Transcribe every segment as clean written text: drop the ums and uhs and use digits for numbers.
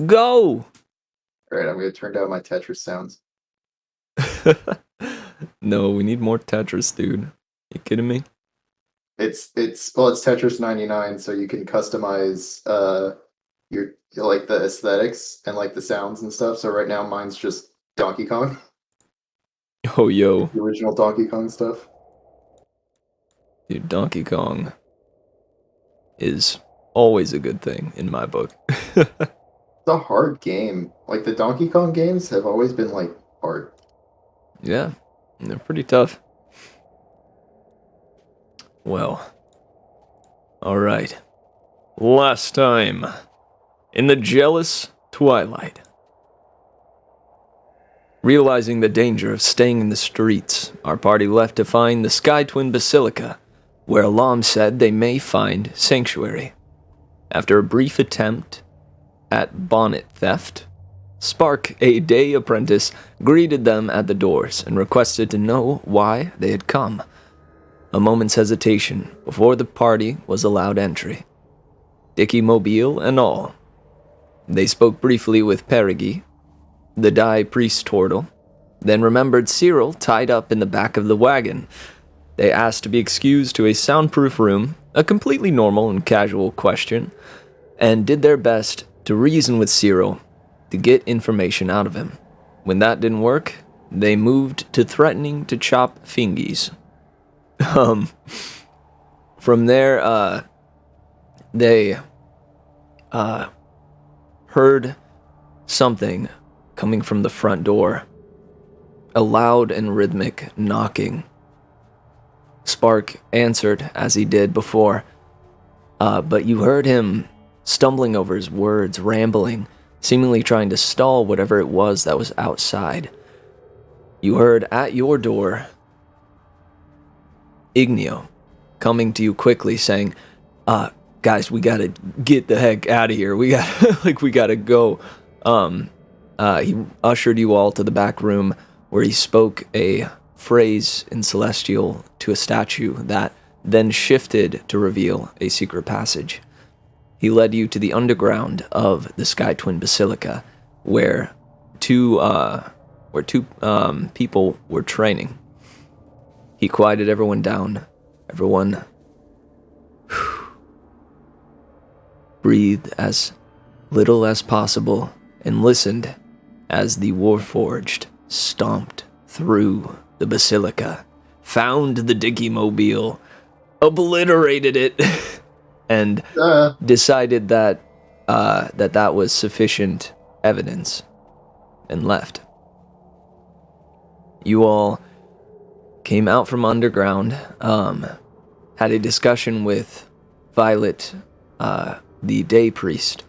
Go! Alright, I'm gonna turn down my Tetris sounds. No, we need more Tetris, dude. You kidding me? It's Tetris 99, so you can customize your like the aesthetics and like the sounds and stuff. So right now mine's just Donkey Kong, Oh, like yo. the original Donkey Kong stuff. Dude, Donkey Kong is always a good thing in my book. It's a hard game. Like the Donkey Kong games have always been like hard. Yeah, they're pretty tough. Well, alright. Last time, in the jealous twilight. Realizing the danger of staying in the streets, our party left to find the Sky Twin Basilica, where Alam said they may find sanctuary. After a brief attempt at bonnet theft, Spark, a day apprentice, greeted them at the doors and requested to know why they had come. A moment's hesitation before the party was allowed entry. Dickie Mobile and all. They spoke briefly with Perigi, the Dai priest turtle, then remembered Cyril tied up in the back of the wagon. They asked to be excused to a soundproof room, a completely normal and casual question, and did their best to reason with Cyril to get information out of him. When that didn't work, they moved to threatening to chop fingies. From there, they heard something coming from the front door. A loud and rhythmic knocking. Spark answered as he did before, but you heard him stumbling over his words, rambling, seemingly trying to stall whatever it was that was outside. You heard at your door Ignio coming to you quickly saying, guys, we gotta get the heck out of here. We gotta go. He ushered you all to the back room where he spoke a phrase in Celestial to a statue that then shifted to reveal a secret passage. He led you to the underground of the Sky Twin Basilica, where two people were training. He quieted everyone down. Everyone breathed as little as possible and listened as the Warforged stomped through the basilica, found the Dicky Mobile, obliterated it, and decided that that was sufficient evidence, and left. You all came out from underground, had a discussion with Violet, the day priest,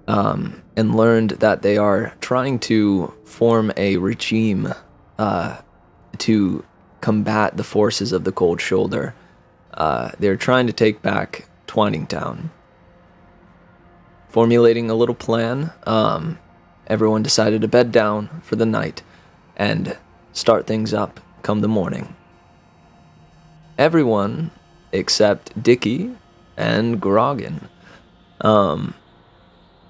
and learned that they are trying to form a regime to combat the forces of the Cold Shoulder. They're trying to take back Twining Town. Formulating a little plan, everyone decided to bed down for the night and start things up come the morning. Everyone except Dickie and Grogan. And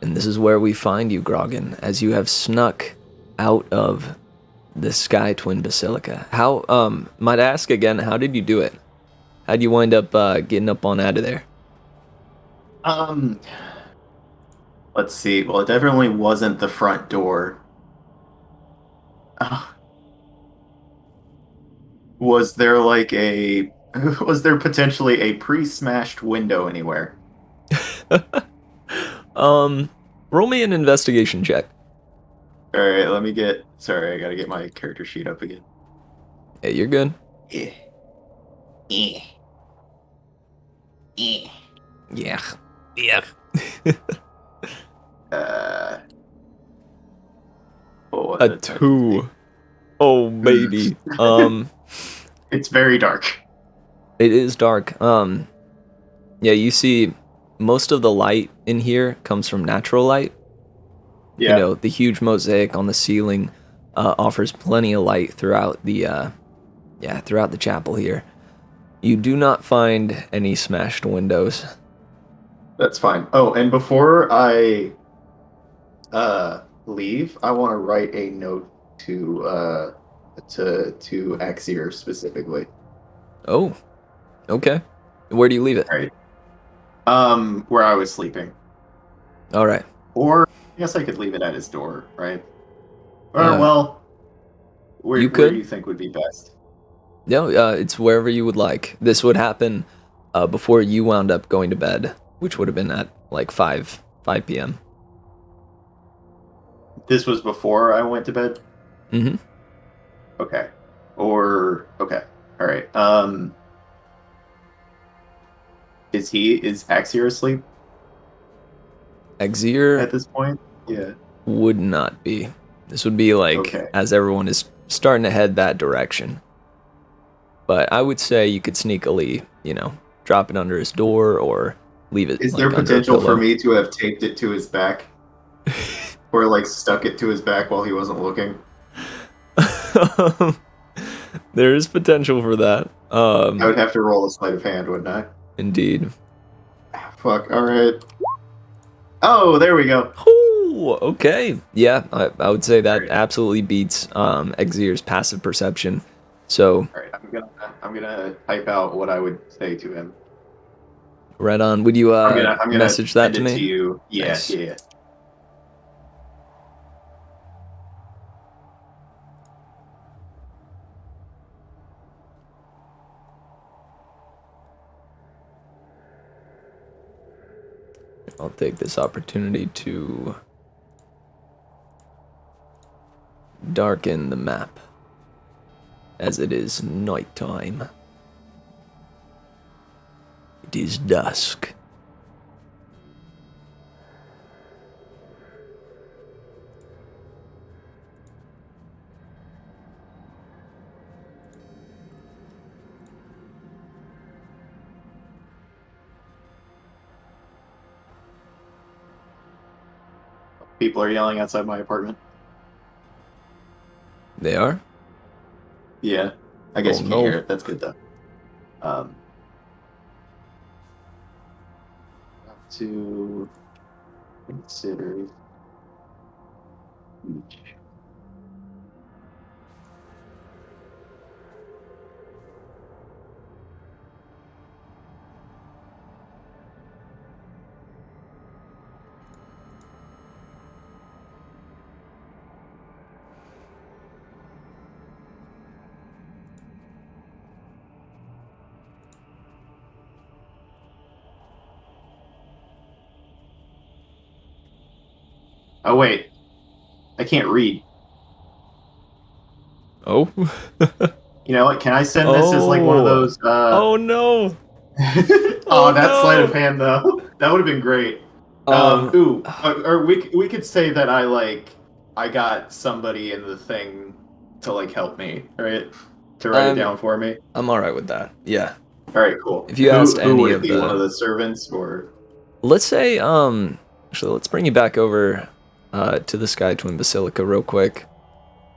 this is where we find you, Grogan, as you have snuck out of the Sky Twin Basilica. How, might I ask again, how did you do it? How'd you wind up getting up on out of there? Let's see. Well, it definitely wasn't the front door. Was there like a was there potentially a pre-smashed window anywhere? Roll me an investigation check. All right, let me get. Sorry, I gotta get my character sheet up again. Hey, you're good. Yeah. Yeah. Yeah. Yeah. Yeah. What was A it? 2. Oh, baby. It's very dark. It is dark. Yeah, you see most of the light in here comes from natural light. Yeah. You know, the huge mosaic on the ceiling offers plenty of light throughout the throughout the chapel here. You do not find any smashed windows. That's fine. Oh, and before I leave, I want to write a note to Axier specifically. Oh, okay. Where do you leave it? All right. Where I was sleeping. All right. Or I guess I could leave it at his door, right? Or Uh, well, you where do you could. think would be best? No, it's wherever you would like. This would happen before you wound up going to bed, which would have been at like 5 p.m. This was before I went to bed. Mm-hmm. Okay. Or okay. All right. Is Axier asleep Exir at this point? Yeah. would not be. This would be like Okay. as everyone is starting to head that direction. But I would say you could sneakily, drop it under his door or leave it Is there like under a potential for pillow. me to have taped it to his back or like stuck it to his back while he wasn't looking? There is potential for that. I would have to roll a sleight of hand, wouldn't I? Indeed. Fuck. All right. Oh, there we go. Ooh, okay. Yeah, I would say that Right. absolutely beats Exir's passive perception. So, All right. I'm gonna type out what I would say to him. right on. Would you I'm gonna message that send to it to me? you. Yeah. Nice. Yeah. I'll take this opportunity to darken the map as it is nighttime. It is dusk. People are yelling outside my apartment. They are? Yeah. I guess Oh you can't hear no. it. That's good though. Um. To consider each. Oh wait, I can't read. Oh. You know what? Can I send this as like one of Oh. those? Oh no. Oh, Oh that sleight of no. hand though. That would have been great. Um Or we could say that I got somebody in the thing to like help me, right? To write it I'm down for me. I'm all right with that. Yeah. All right, cool. If you asked Who any would it of be? One of the the servants or? let's say actually let's bring you back over to the Sky Twin Basilica real quick.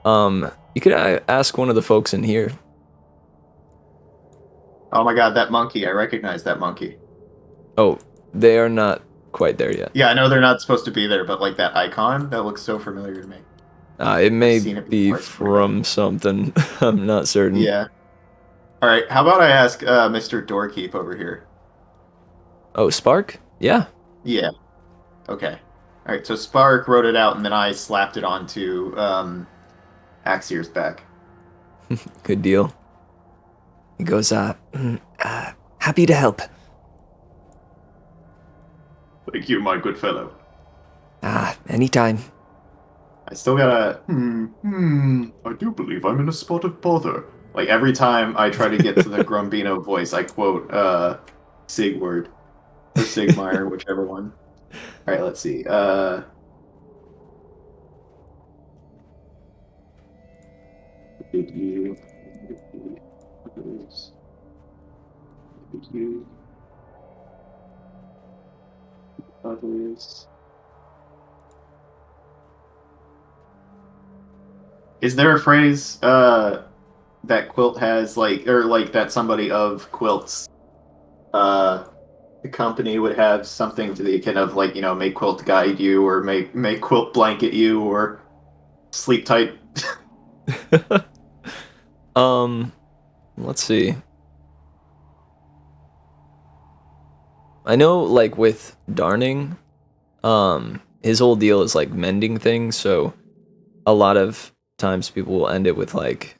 You could ask one of the folks in here. Oh my God, that monkey! I recognize that monkey. Oh, they are not quite there yet. Yeah, I know they're not supposed to be there, but like that icon, that looks so familiar to me. It I've may seen it be before, I swear to God. from something. I'm not certain. Yeah. All right. How about I ask Mr. Doorkeep over here? Oh, Spark? Yeah. Yeah. Okay. All right. So Spark wrote it out, and then I slapped it onto Axier's back. Good deal. He goes, happy to help. Thank you, my good fellow. Anytime. I still gotta. I do believe I'm in a spot of bother. Like every time I try to get to the Grumbino voice, I quote Sigward or Sigmire, whichever one. All right. Let's see. Did you? Did you? Others. Is there a phrase that Quilt has like or like that somebody of Quilt's uh the company would have something to the akin of like, make quilt guide you or make quilt blanket you or sleep tight. um, let's see. I know, like with darning, his whole deal is like mending things. So a lot of times people will end it with like,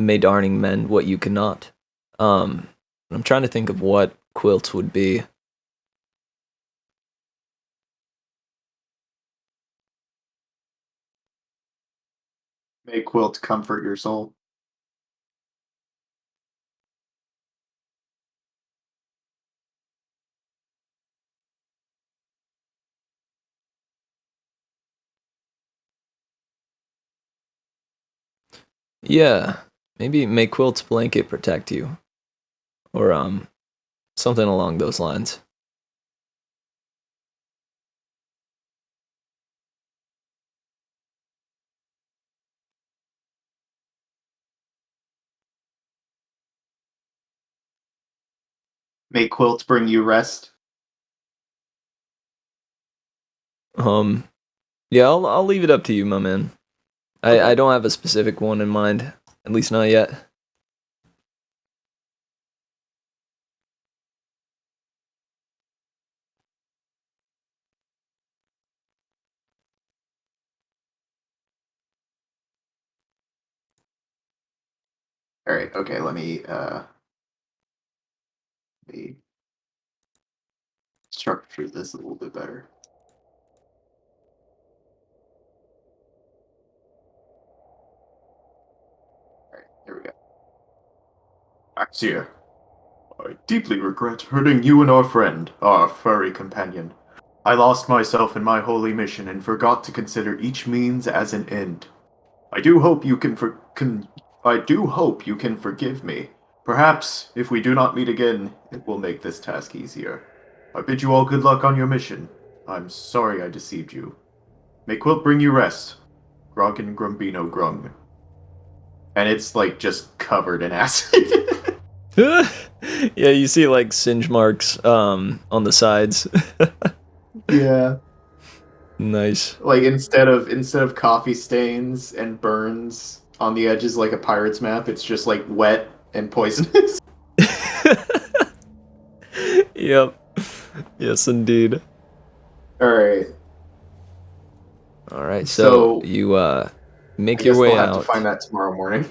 may darning mend what you cannot. Um, I'm trying to think of what quilts would be. Make quilt comfort your soul. Yeah, maybe may quilt's blanket protect you, or something along those lines. Make quilts bring you rest. Um, yeah, I'll leave it up to you, my man. I Okay. don't have a specific one in mind, at least not yet. All right. Okay. Let me structure this a little bit better. All right. Here we go. Axia, I deeply regret hurting you and our friend, our furry companion. I lost myself in my holy mission and forgot to consider each means as an end. I do hope you I do hope you can forgive me. Perhaps, if we do not meet again, it will make this task easier. I bid you all good luck on your mission. I'm sorry I deceived you. May Quilt bring you rest. Grogin Grumbino Grung. And it's like just covered in acid. Yeah, you see like singe marks on the sides. Yeah. Nice. Like instead of coffee stains and burns on the edges like a pirate's map, it's just like wet and poisonous. Yep. Yes, indeed. All right. All right, so So you I make your guess they'll way have to find out. that tomorrow morning.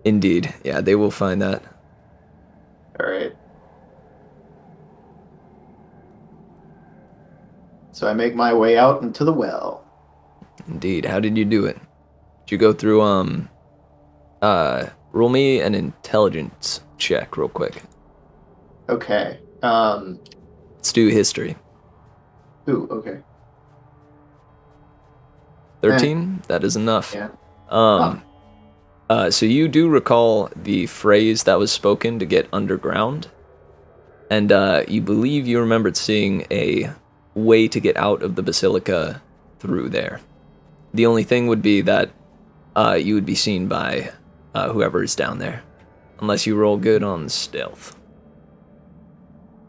Indeed. Yeah, they will find that. All right. So I make my way out into the well. Indeed. How did you do it? Did you go through roll me an intelligence check real quick. Okay. Let's do history. Ooh, okay. 13? That is enough. Yeah. Oh. Um so you do recall the phrase that was spoken to get underground, and you believe you remembered seeing a way to get out of the basilica through there. The only thing would be that you would be seen by whoever is down there, unless you roll good on stealth.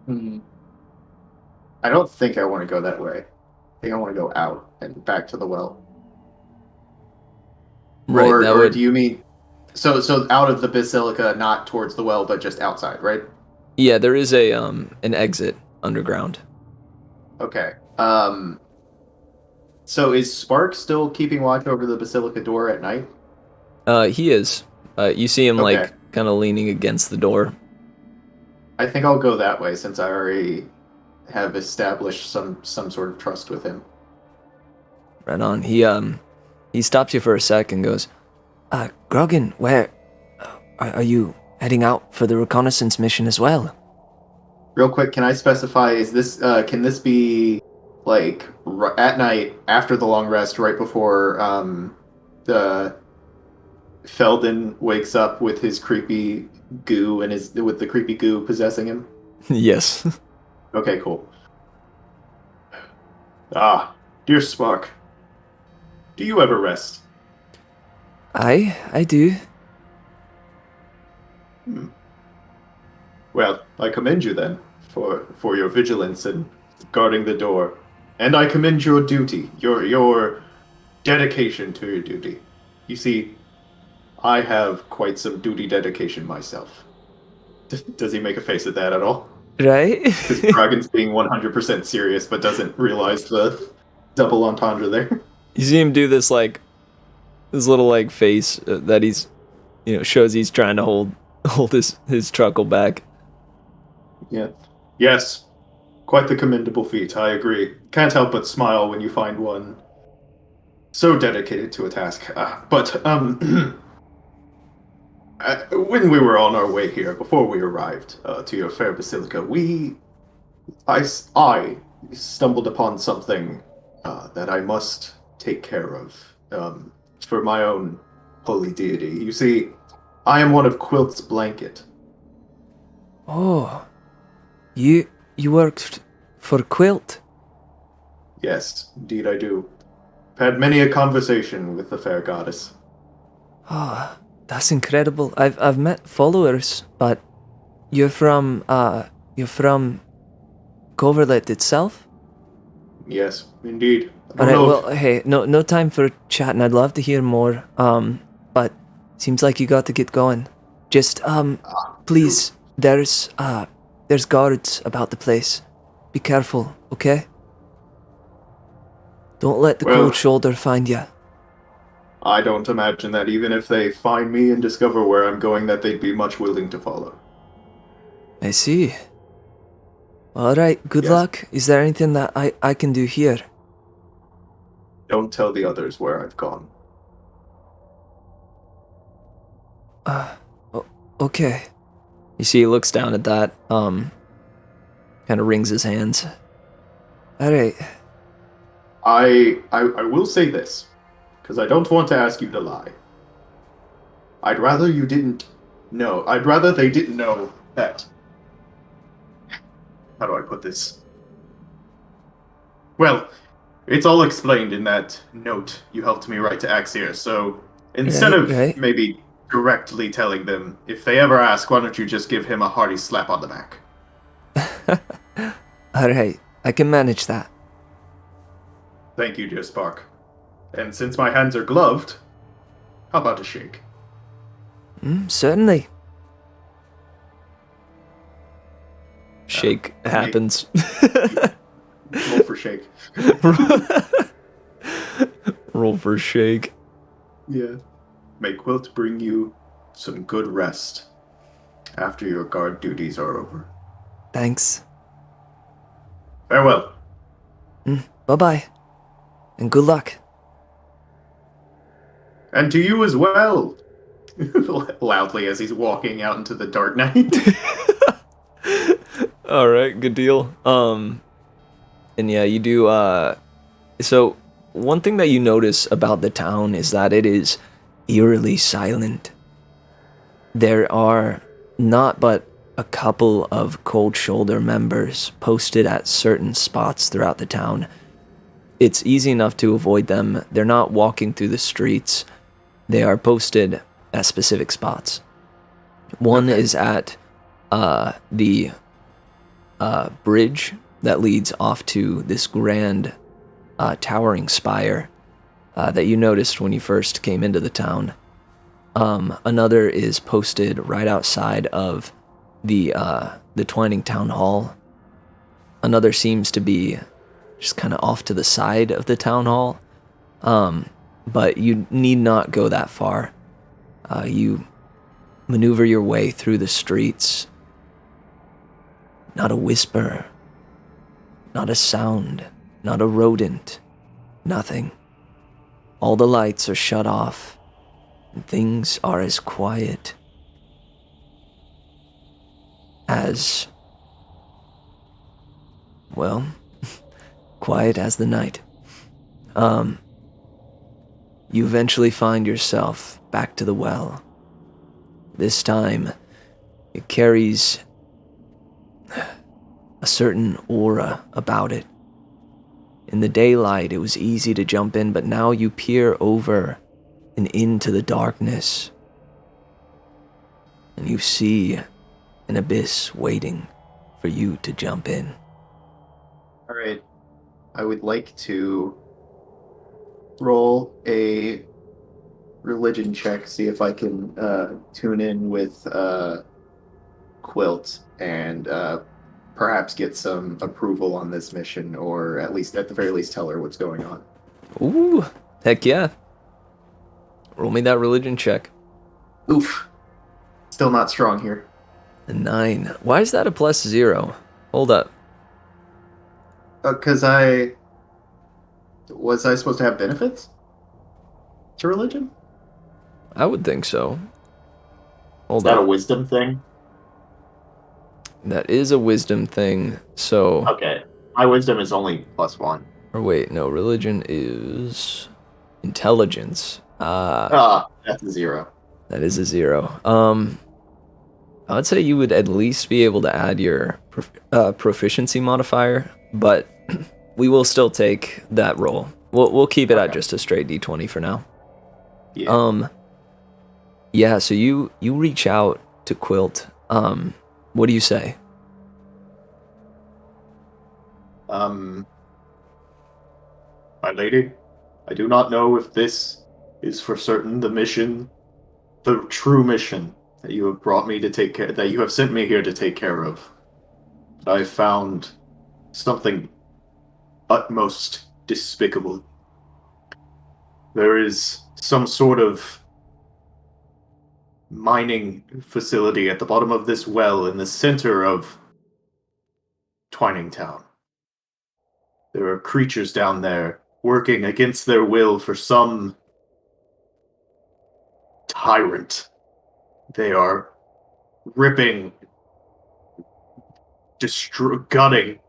Hmm. I don't think I want to go that way. I think I want to go out and back to the well. Right, Or that or would. do you mean so out of the basilica, not towards the well, but just outside, right? Yeah, there is a an exit underground. Okay. So is Spark still keeping watch over the basilica door at night? He is. You see him Okay. like kind of leaning against the door. I think I'll go that way since I already have established some sort of trust with him. Right on. He stops you for a sec and goes, Grogan, where are you heading out for the reconnaissance mission as well? Real quick, can I specify, is this can this be like at night after the long rest, right before the Felden wakes up with his creepy goo and his with the creepy goo possessing him? Yes. Okay, cool. Ah, dear Spark, do you ever rest? I do. Hmm. Well, I commend you then. for your vigilance and guarding the door. And I commend your duty, your dedication to your duty. You see, I have quite some duty dedication myself. Does he make a face at that at all? Right? Because Dragon's being 100% serious, but doesn't realize the double entendre there. You see him do this little face that he's, shows he's trying to hold his truckle back. Yeah. Yes. Quite the commendable feat, I agree. Can't help but smile when you find one so dedicated to a task. When we were on our way here, before we arrived to your fair basilica, I stumbled upon something that I must take care of for my own holy deity. You see, I am one of Quilt's blanket. Oh, you worked for Quilt? Yes, indeed I do. I've had many a conversation with the fair goddess. Oh, that's incredible. I've met followers, but you're from Coverlet itself? Yes, indeed. Alright, well, hey, no time for chatting. I'd love to hear more. But seems like you got to get going. Just please, there's guards about the place. Be careful, okay? Don't let the cold shoulder find you. I don't imagine that even if they find me and discover where I'm going, that they'd be much willing to follow. I see. Alright, good luck. Is there anything that I can do here? Don't tell the others where I've gone. Okay. You see, he looks down at that, kind of wrings his hands. Alright. I will say this, because I don't want to ask you to lie. I'd rather you didn't know. I'd rather they didn't know that. How do I put this? Well, it's all explained in that note you helped me write to Axir, so instead of maybe directly telling them, if they ever ask, why don't you just give him a hearty slap on the back? Alright, I can manage that. Thank you, dear Spark. And since my hands are gloved, how about a shake? Certainly. Shake happens. Roll for shake. Roll for shake. Yeah. May Quilt bring you some good rest after your guard duties are over. Thanks. Farewell. Bye-bye. And good luck. And to you as well. Loudly as he's walking out into the dark night. Alright, good deal. And yeah, you do, so one thing that you notice about the town is that it is eerily silent. There are not but a couple of Cold Shoulder members posted at certain spots throughout the town. It's easy enough to avoid them. They're not walking through the streets. They are posted at specific spots. One is at the bridge that leads off to this grand towering spire that you noticed when you first came into the town. Another is posted right outside of the Twining Town Hall. Another seems to be just kind of off to the side of the town hall. But you need not go that far. You maneuver your way through the streets. Not a whisper. Not a sound. Not a rodent. Nothing. All the lights are shut off. And things are as quiet as... well, quiet as the night. You eventually find yourself back to the well. This time, it carries a certain aura about it. In the daylight, it was easy to jump in, but now you peer over and into the darkness, and you see an abyss waiting for you to jump in. All right. I would like to roll a religion check, see if I can tune in with Quilt and perhaps get some approval on this mission, or at the very least, tell her what's going on. Ooh, heck yeah. Roll me that religion check. Oof. Still not strong here. A 9. Why is that a +0? Hold up. Because was I supposed to have benefits to religion? I would think so. Hold Is that a up. wisdom thing? That is a wisdom thing, so... Okay. My wisdom is only +1. Or wait, no, religion is... intelligence. That's a 0. That is a 0. I would say you would at least be able to add your proficiency modifier, but we will still take that roll. We'll keep it at just a straight d20 for now. Yeah. Yeah, so you reach out to Quilt. What do you say? My lady, I do not know if this is for certain the true mission that you have brought me to take care, that you have sent me here to take care of. But I found something utmost despicable. There is some sort of mining facility at the bottom of this well in the center of Twining Town. There are creatures down there working against their will for some tyrant. They are ripping, gutting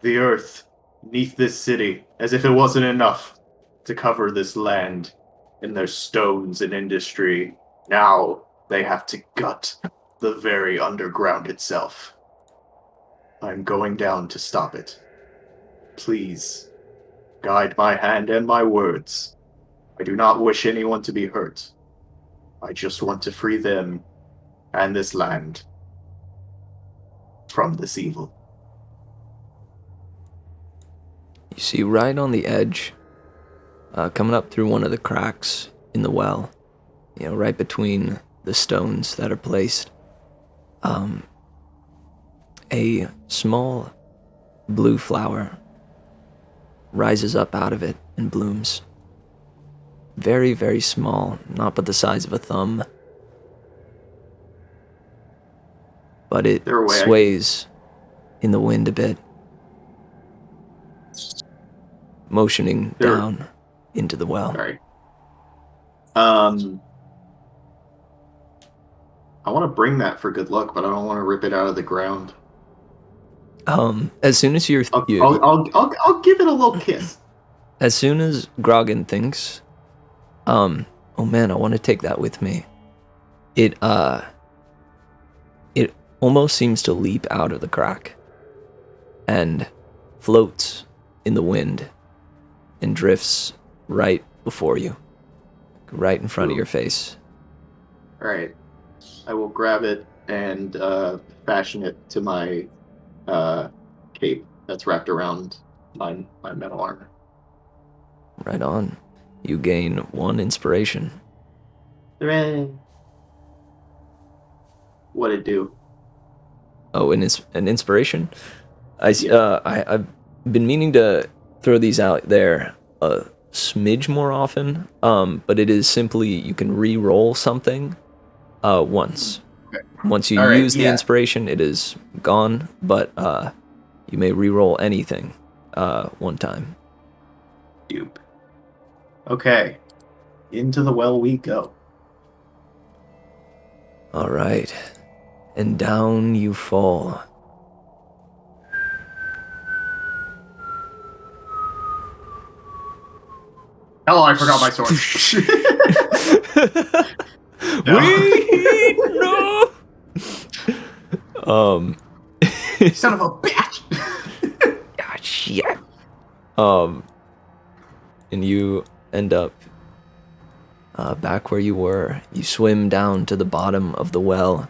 the earth beneath this city as if it wasn't enough to cover this land in their stones and industry. Now they have to gut the very underground itself. I'm going down to stop it. Please, guide my hand and my words. I do not wish anyone to be hurt. I just want to free them and this land from this evil. You see right on the edge, coming up through one of the cracks in the well, right between the stones that are placed, a small blue flower rises up out of it and blooms. Very, very small, not but the size of a thumb. But it sways in the wind a bit, motioning down into the well. Sorry. I want to bring that for good luck, but I don't want to rip it out of the ground. As soon as I'll give it a little kiss. As soon as Grogan thinks, oh man, I want to take that with me. It almost seems to leap out of the crack and floats in the wind and drifts right before you, right in front of your face. All right. I will grab it and fashion it to my cape that's wrapped around my metal armor. Right on. You gain 1 inspiration. Hooray! What'd it do? Oh, an inspiration? I've been meaning to throw these out there a smidge more often, but it is simply you can re-roll something once. Okay. Once you use the inspiration, it is gone, but you may re-roll anything one time. Dupe. Okay. Into the well we go. All right. And down you fall. Oh, I forgot my sword. No. Son of a bitch. Ah, shit. And you end up back where you were. You swim down to the bottom of the well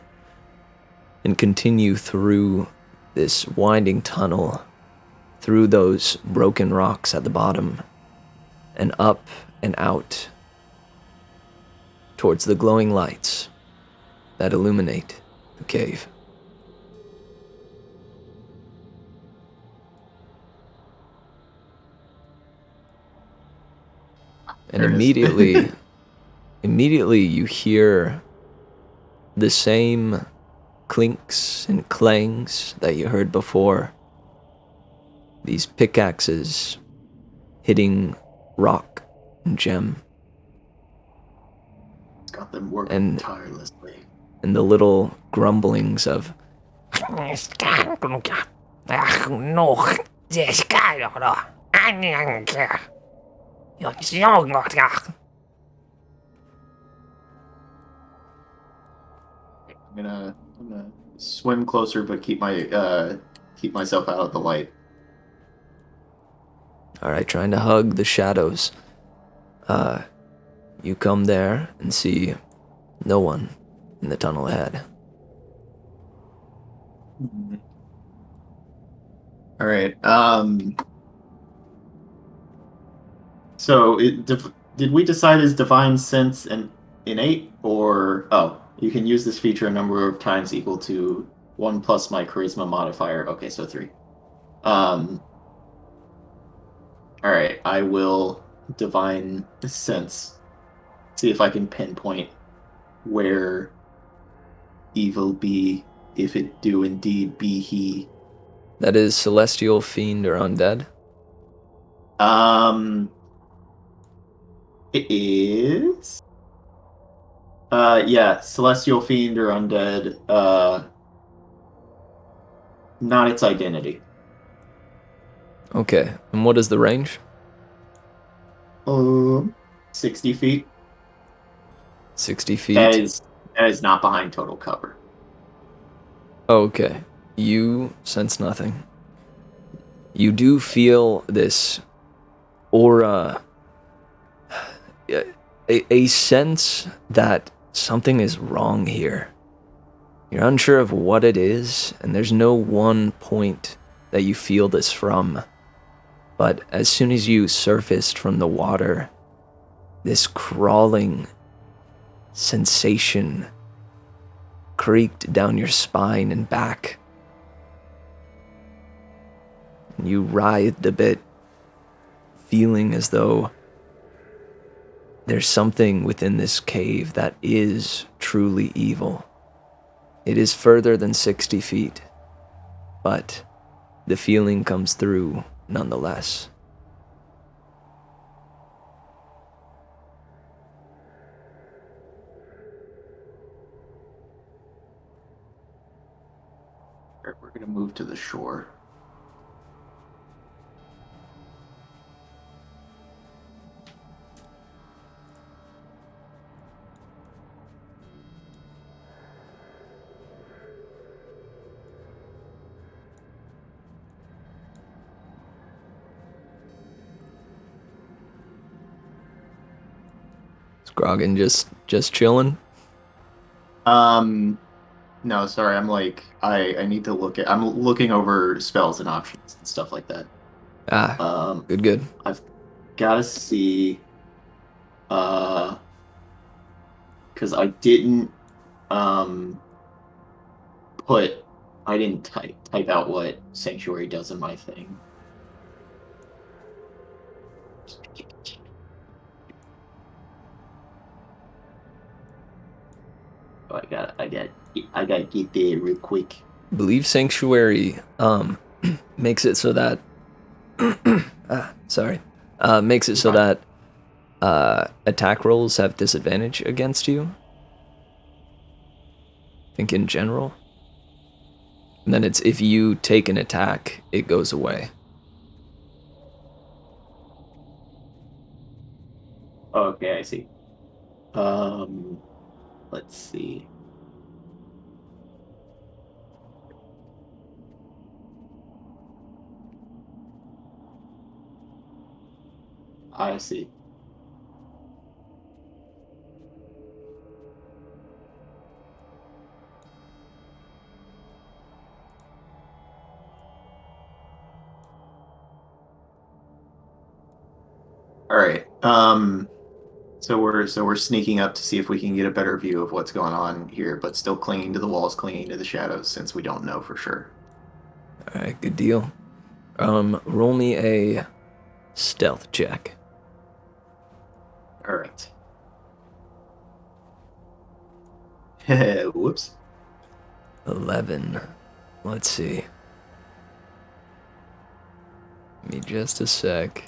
and continue through this winding tunnel through those broken rocks at the bottom and up and out towards the glowing lights that illuminate the cave. And There it is. immediately you hear the same clinks and clangs that you heard before. These pickaxes hitting rock and gem. It's got them working tirelessly. And the little grumblings of I'm gonna swim closer, but keep myself out of the light. Alright, trying to hug the shadows. You come there and see no one in the tunnel ahead. All right. So did we decide is divine sense and innate, or you can use this feature a number of times equal to 1 plus my charisma modifier. Okay, so 3. All right. I will divine sense. See if I can pinpoint where evil be, if it do indeed be he. That is celestial, fiend, or undead? It is. Yeah, celestial, fiend, or undead. Not its identity. Okay, and what is the range? 60 feet. 60 feet. That is not behind total cover. Okay, you sense nothing. You do feel this aura, a sense that something is wrong here. You're unsure of what it is, and there's no one point that you feel this from. But as soon as you surfaced from the water, this crawling sensation creaked down your spine and back. You writhed a bit, feeling as though there's something within this cave that is truly evil. It is further than 60 feet, but the feeling comes through nonetheless. We're going to move to the shore. Is Grogan just chilling? No, sorry. I need to I'm looking over spells and options and stuff like that. Good. I've got to see, because I didn't, I didn't type out what Sanctuary does in my thing. So I gotta get there real quick. I believe Sanctuary makes it so that attack rolls have disadvantage against you. I think in general. And then it's if you take an attack, it goes away. Okay, I see. Let's see. I see. All right. So we're sneaking up to see if we can get a better view of what's going on here, but still clinging to the walls, clinging to the shadows, since we don't know for sure. All right, good deal. Roll me a stealth check. All right. Whoops. 11. Let's see. Give me just a sec.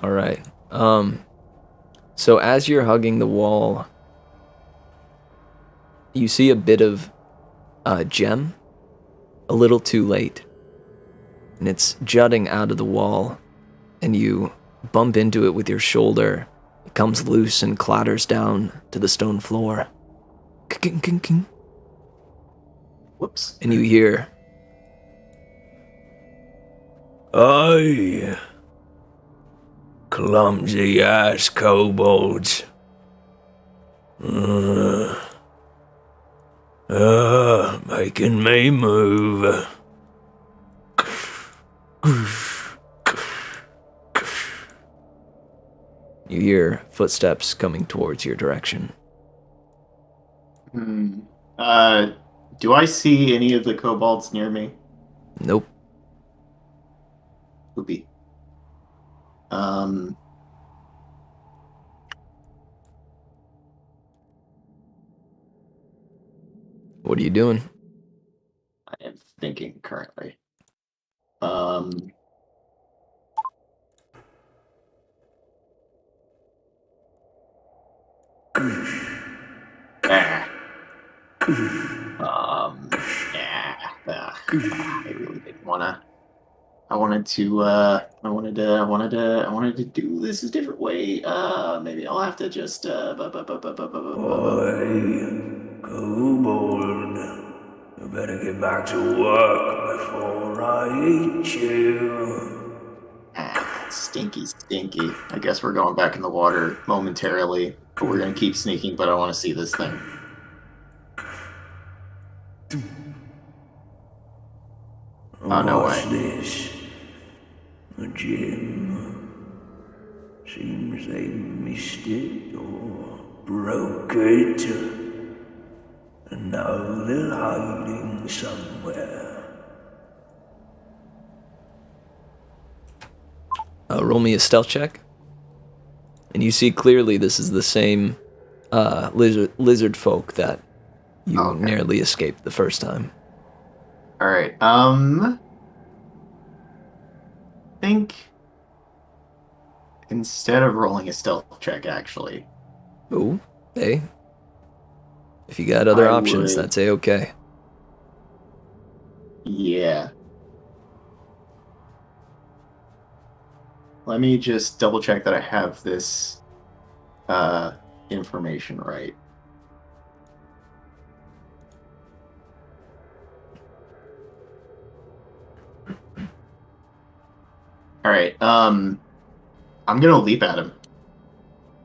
All right. So as you're hugging the wall, you see a bit of gem a little too late. And it's jutting out of the wall, and you bump into it with your shoulder. It comes loose and clatters down to the stone floor. King. Whoops. And you hear, "Aye, clumsy ass kobolds. Making me move." You hear footsteps coming towards your direction. Do I see any of the kobolds near me? Nope. Poopy. What are you doing? I am thinking currently. I really didn't wanna. I wanted to do this a different way. Maybe I'll have to just. Kobold, you better get back to work before I eat you. Stinky. I guess we're going back in the water momentarily, but we're gonna keep sneaking. But I want to see this thing. Oh, no way. What's this? A gem. Seems they missed it or broke it. And now they're hiding somewhere. Roll me a stealth check. And you see clearly this is the same lizard folk that you nearly escaped the first time. All right. I think instead of rolling a stealth check, actually. Oh, hey. If you got other options, that's A-okay. Yeah. Let me just double check that I have this information right. All right. I'm gonna leap at him.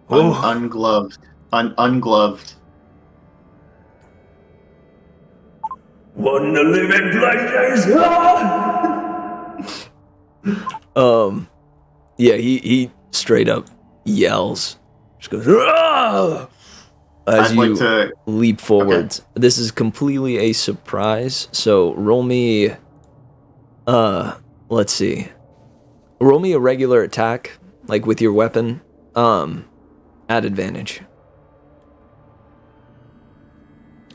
Ungloved. Ungloved. What in the living places? Yeah, he straight up yells. Just goes, "Ah!" As you leap forwards. Okay. This is completely a surprise, so roll me, let's see. Roll me a regular attack, like with your weapon, at advantage.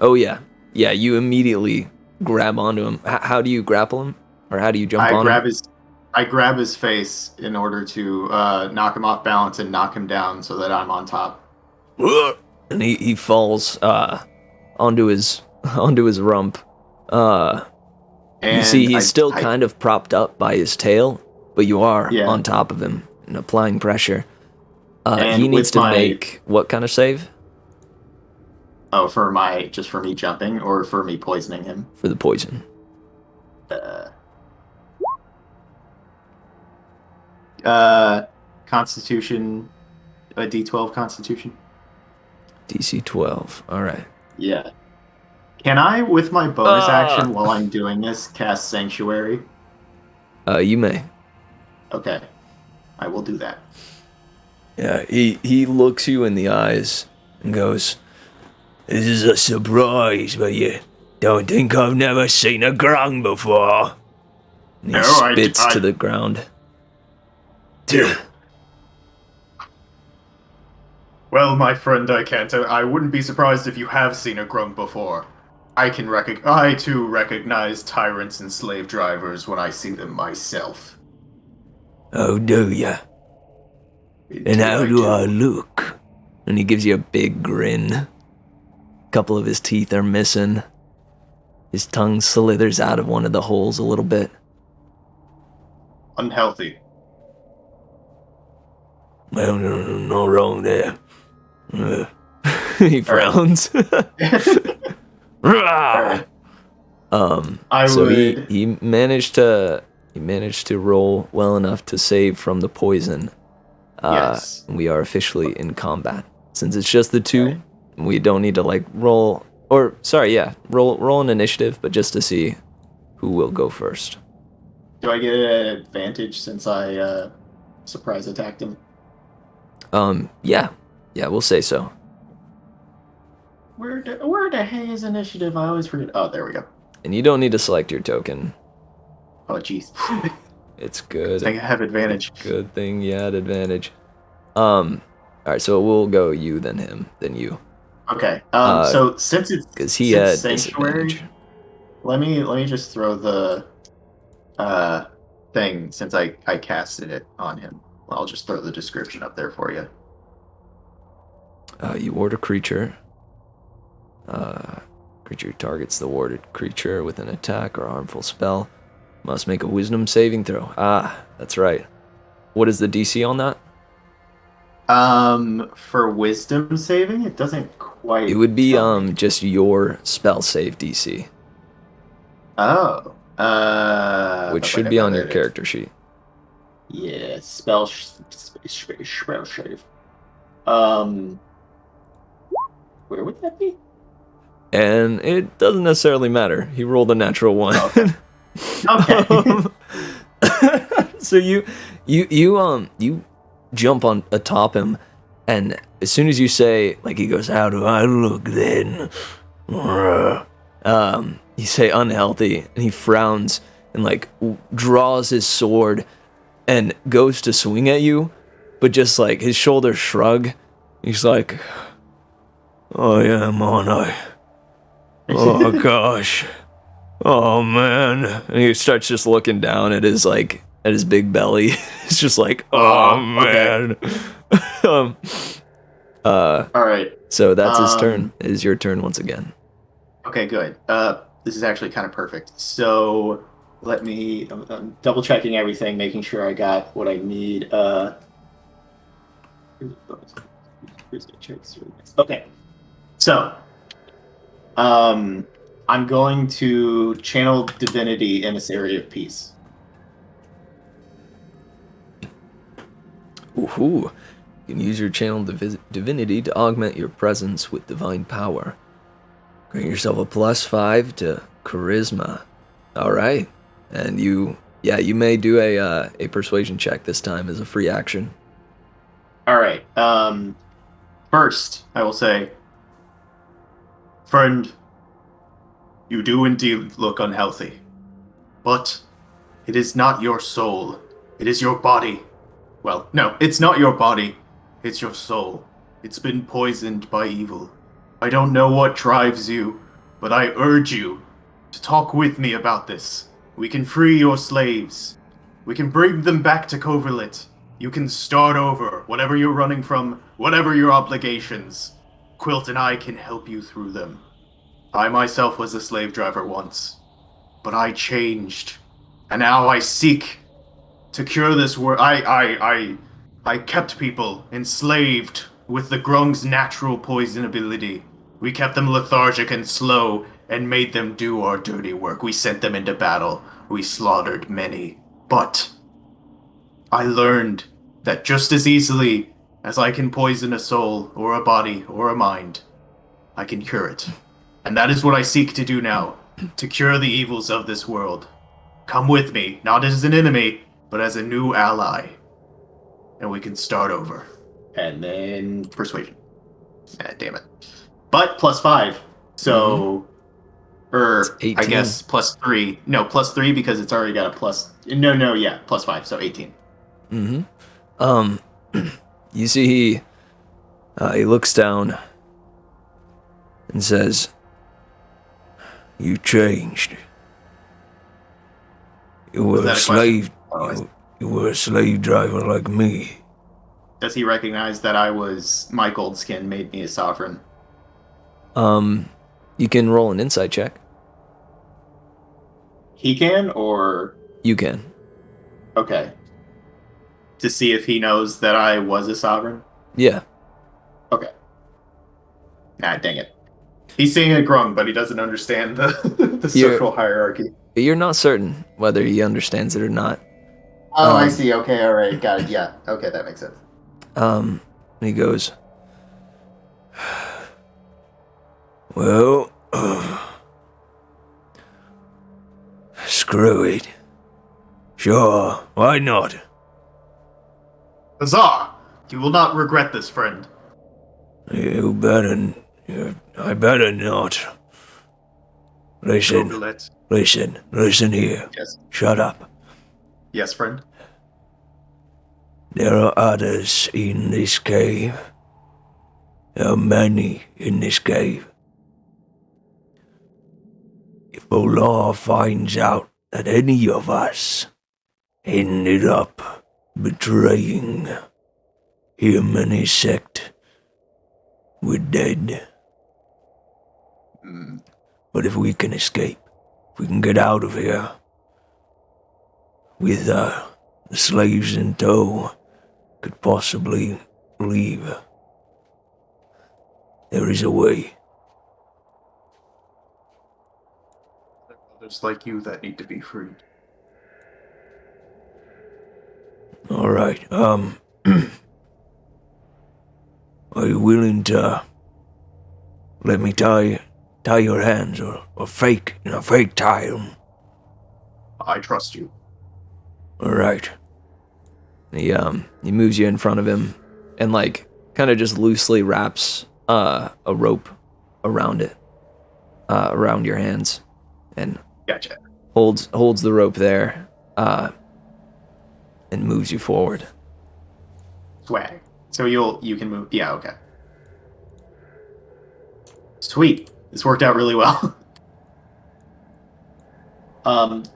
Oh yeah, you immediately grab onto him. How do you grapple him? Or how do you jump on him? I grab his face in order to knock him off balance and knock him down so that I'm on top. And he falls onto his rump. You see he's still kind of propped up by his tail, but you are on top of him and applying pressure. He needs to make what kind of save? Oh, for me jumping or for me poisoning him? For the poison. Constitution, a D12 Constitution. DC 12. All right. Yeah. Can I, with my bonus action while I'm doing this, cast Sanctuary? You may. Okay. I will do that. Yeah, he looks you in the eyes and goes, "This is a surprise, but you don't think I've never seen a grung before?" And he No, spits to the ground. do. Well, my friend, I can't. I wouldn't be surprised if you have seen a grung before. I too recognize tyrants and slave drivers when I see them myself. Oh, do ya? And how do I look? And he gives you a big grin. A couple of his teeth are missing. His tongue slithers out of one of the holes a little bit. Unhealthy. Well, no wrong there. He frowns. Right. He managed to roll well enough to save from the poison. Yes. We are officially in combat. Since it's just the two, we don't need to roll an initiative, but just to see who will go first. Do I get an advantage since I surprise attacked him? Yeah, we'll say so. Where the heck is initiative? I always forget. Oh, there we go. And you don't need to select your token. Oh, jeez. It's good. I have advantage. Good thing you had advantage. Alright, so we'll go you, then him, then you. Okay. So since it's because he had sanctuary, disadvantage. let me just throw the thing since I casted it on him. I'll just throw the description up there for you. You ward a creature. Creature targets the warded creature with an attack or harmful spell. Must make a wisdom saving throw. That's right. What is the DC on that? For wisdom saving, it doesn't quite. It would be just your spell save DC. Oh. Which should be on your character sheet. Yeah, spell save. Where would that be? And it doesn't necessarily matter. He rolled a natural one. Okay. So you jump on atop him, and as soon as you say, he goes, "How do I look then?" You say unhealthy, and he frowns and draws his sword and goes to swing at you, but just his shoulders shrug. He's like, "Oh yeah, Mono. Oh gosh. Oh man." And he starts just looking down at his big belly. It's just oh man. Okay. All right. So that's his turn. It is your turn once again. Okay, good. This is actually kind of perfect. So let me I'm double checking everything, making sure I got what I need. Okay. So I'm going to channel Divinity, Emissary of Peace. Ooh. You can use your channel divinity to augment your presence with divine power. Grant yourself a +5 to charisma. Alright. And you may do a persuasion check this time as a free action. Alright. First, I will say, friend, you do indeed look unhealthy. But it is not your soul. It is your body. Well, no, it's not your body. It's your soul. It's been poisoned by evil. I don't know what drives you, but I urge you to talk with me about this. We can free your slaves. We can bring them back to Coverlit. You can start over, whatever you're running from, whatever your obligations. Quilt and I can help you through them. I myself was a slave driver once, but I changed, and now I seek to cure this world. I kept people enslaved with the Grung's natural poison ability. We kept them lethargic and slow and made them do our dirty work. We sent them into battle. We slaughtered many. But I learned that just as easily as I can poison a soul or a body or a mind, I can cure it. And that is what I seek to do now, to cure the evils of this world. Come with me, not as an enemy, but as a new ally. and we can start over. And then persuasion. Damn it. But +5. So, or I 18. guess +3. No, +3 because it's already got a plus. No, yeah, +5. So 18. You see, he looks down and says, "You changed. You were a slave. You were a slave driver like me." Does he recognize that my gold skin made me a sovereign? You can roll an insight check. He can, or You can. okay, to see if he knows that I was a sovereign. Yeah. Okay. Nah, dang it. He's seeing a Grung, but he doesn't understand the social hierarchy. You're not certain whether he understands it or not. Oh, I see. Okay, all right, got it. Yeah. Okay, that makes sense. He goes, "Well, screw it. Sure, why not?" Huzzah! You will not regret this, friend. You better. I better not. Listen here. Yes. Shut up. Yes, friend. There are others in this cave. There are many in this cave. If Olar finds out that any of us ended up betraying him and his sect, we're dead. But if we can escape, if we can get out of here with the slaves in tow, could possibly leave. There is a way. Others like you that need to be freed. All right. Are you willing to let me tie your hands or fake tie them? I trust you. All right. He moves you in front of him and like kind of just loosely wraps a rope around it, around your hands, and Gotcha. holds the rope there, and moves you forward. Swag. So you can move. Yeah. Okay. Sweet. This worked out really well.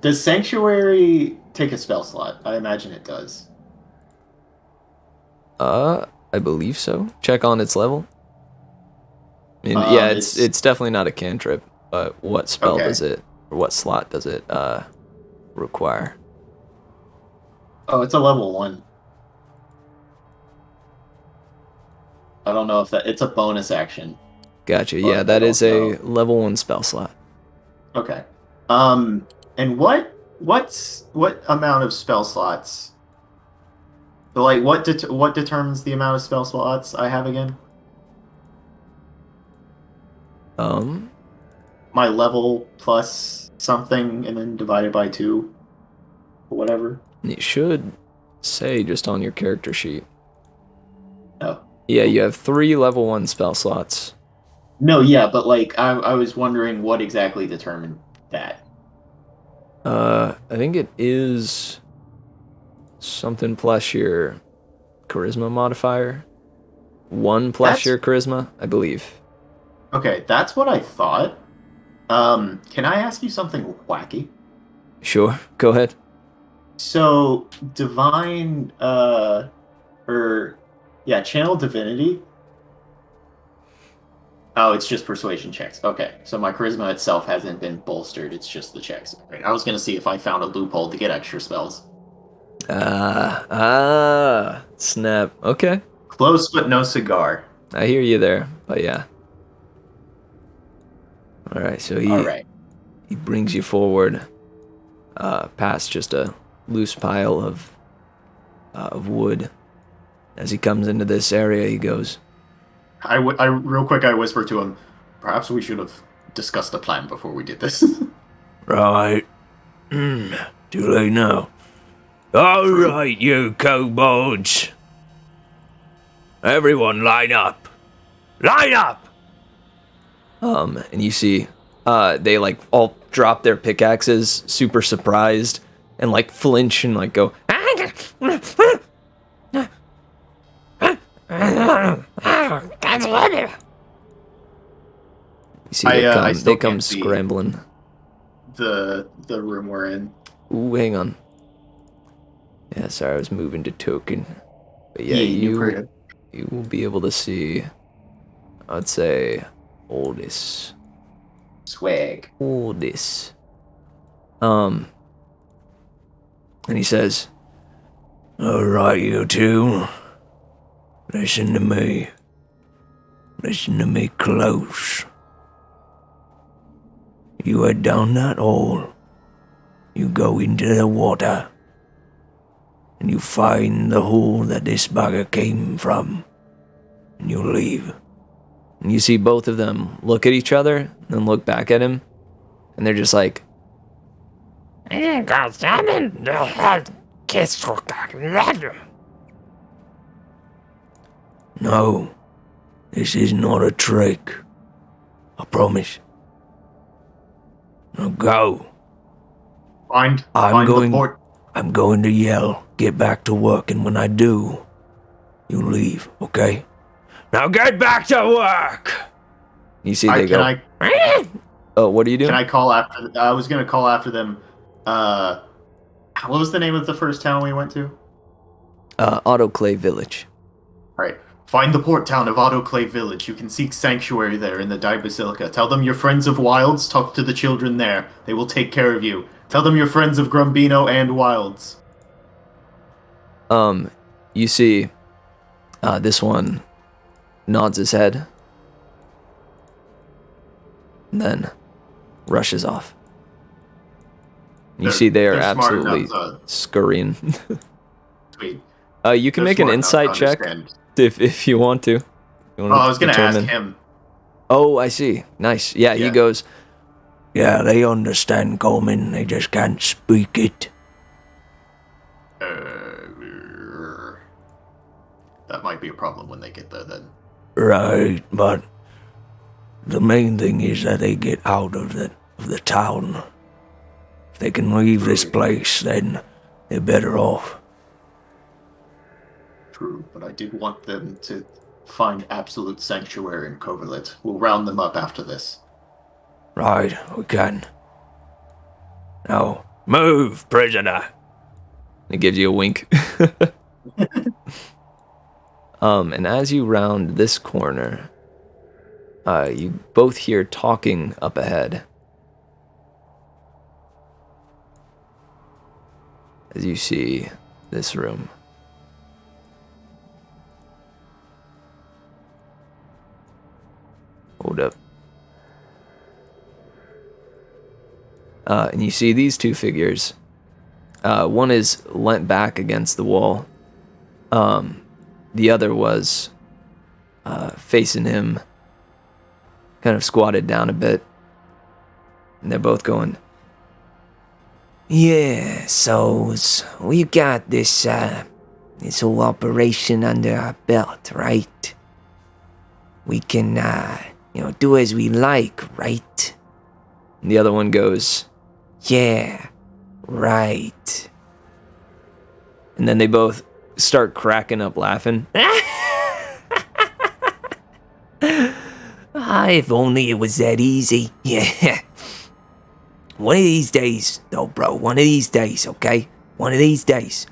Does Sanctuary take a spell slot? I imagine it does. I believe so. Check on its level. I mean, yeah, it's definitely not a cantrip, but what spell does it, or what slot does it require? Oh, it's a level 1. I don't know if it's a bonus action. Gotcha. Yeah, that is a level 1 spell slot. Okay. And what amount of spell slots? Like what determines the amount of spell slots I have again? My level plus something and then divided by 2 or whatever. It should say just on your character sheet. Oh. Yeah, you have 3 level 1 spell slots. No, yeah, but like I was wondering what exactly determined that. I think it is something plus your charisma modifier. 1 plus your charisma, I believe. Okay, that's what I thought. Can I ask you something wacky? Sure, go ahead. So, divine, channel divinity. Oh, it's just persuasion checks. Okay, so my charisma itself hasn't been bolstered. It's just the checks. Right. I was gonna see if I found a loophole to get extra spells. Snap. Okay. Close, but no cigar. I hear you there, but yeah. All right, so he brings you forward, past just a loose pile of wood. As he comes into this area, he goes, I real quick, I whisper to him, perhaps we should have discussed the plan before we did this. "Right. Too late now. All right, you kobolds. Everyone line up! Line up! And you see, they like all drop their pickaxes, super surprised, and like flinch and like go. You see, they come scrambling. The room we're in. Ooh, hang on. Yeah, sorry, I was moving to token. But yeah, you will be able to see, I'd say, oldest. Swag. Oldest. And he says, "Alright, you two. Listen to me. Listen to me close. You head down that hole. You go into the water. And you find the hole that this bugger came from. And you leave." And you see both of them look at each other and look back at him. And they're just like, "No, this is not a trick. I promise. Now go. Find the port. I'm going to yell, get back to work, and when I do, you leave, okay? Now get back to work!" You see they go. Oh, what are you doing? Can I call after? I was gonna call after them. What was the name of the first town we went to? Autoclave Village. Right. Find the port town of Autoclave Village. You can seek sanctuary there in the Dai Basilica. Tell them you're friends of Wilds. Talk to the children there. They will take care of you. Tell them you're friends of Grumbino and Wilds. You see, this one nods his head, and then rushes off. You see they are absolutely scurrying. Sweet. You can make an insight check if you want to. I was going to ask him. Oh, I see. Nice. Yeah, he goes, "Yeah, they understand Coleman. They just can't speak it." That might be a problem when they get there then. Right, but the main thing is that they get out of the town. If they can leave this place, then they're better off. True, but I did want them to find absolute sanctuary in Kovalit. We'll round them up after this. Right, we can. Now, move, prisoner. It gives you a wink. And as you round this corner, you both hear talking up ahead. As you see this room. Hold up. And you see these two figures. One is leant back against the wall. The other was facing him, kind of squatted down a bit. And they're both going, "Yeah, so we got this whole operation under our belt, right? We can, do as we like, right?" And the other one goes, "Yeah, right." And then they both start cracking up laughing. If only it was that easy. Yeah. One of these days, though, bro. One of these days, okay? One of these days.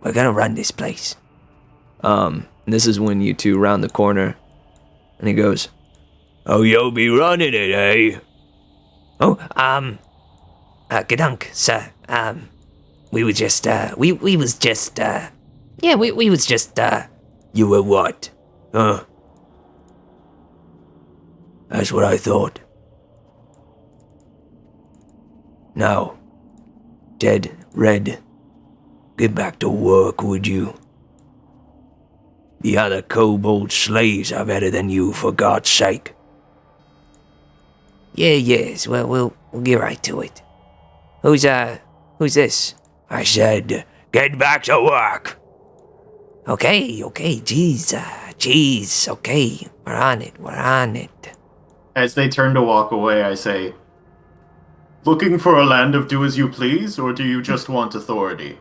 We're gonna run this place. This is when you two round the corner. And he goes, "Oh, you'll be running it, eh?" "Oh, Gadunk, sir. We were just, we was just, we was just, You were what? Huh? That's what I thought. Now, Dead Red, get back to work, would you? The other Kobold slaves are better than you, for God's sake." Yes, well, we'll get right to it. Who's this? I said, get back to work. Okay, jeez, okay. We're on it. As they turn to walk away, I say, "Looking for a land of do as you please, or do you just want authority?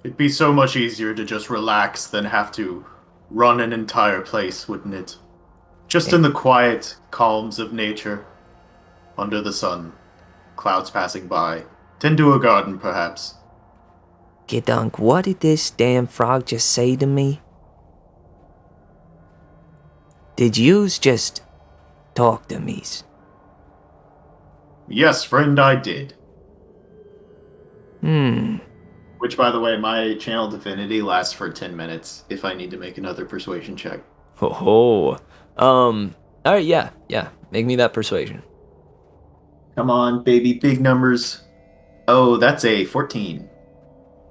It'd be so much easier to just relax than have to run an entire place, wouldn't it? Just in the quiet calms of nature, under the sun, clouds passing by. Tend to a garden, perhaps." Gidunk, what did this damn frog just say to me? Did yous just talk to me? Yes, friend, I did. Hmm. Which, by the way, my channel divinity lasts for 10 minutes if I need to make another persuasion check. Ho ho. Alright, yeah. Make me that persuasion. Come on, baby, big numbers. Oh, that's a 14.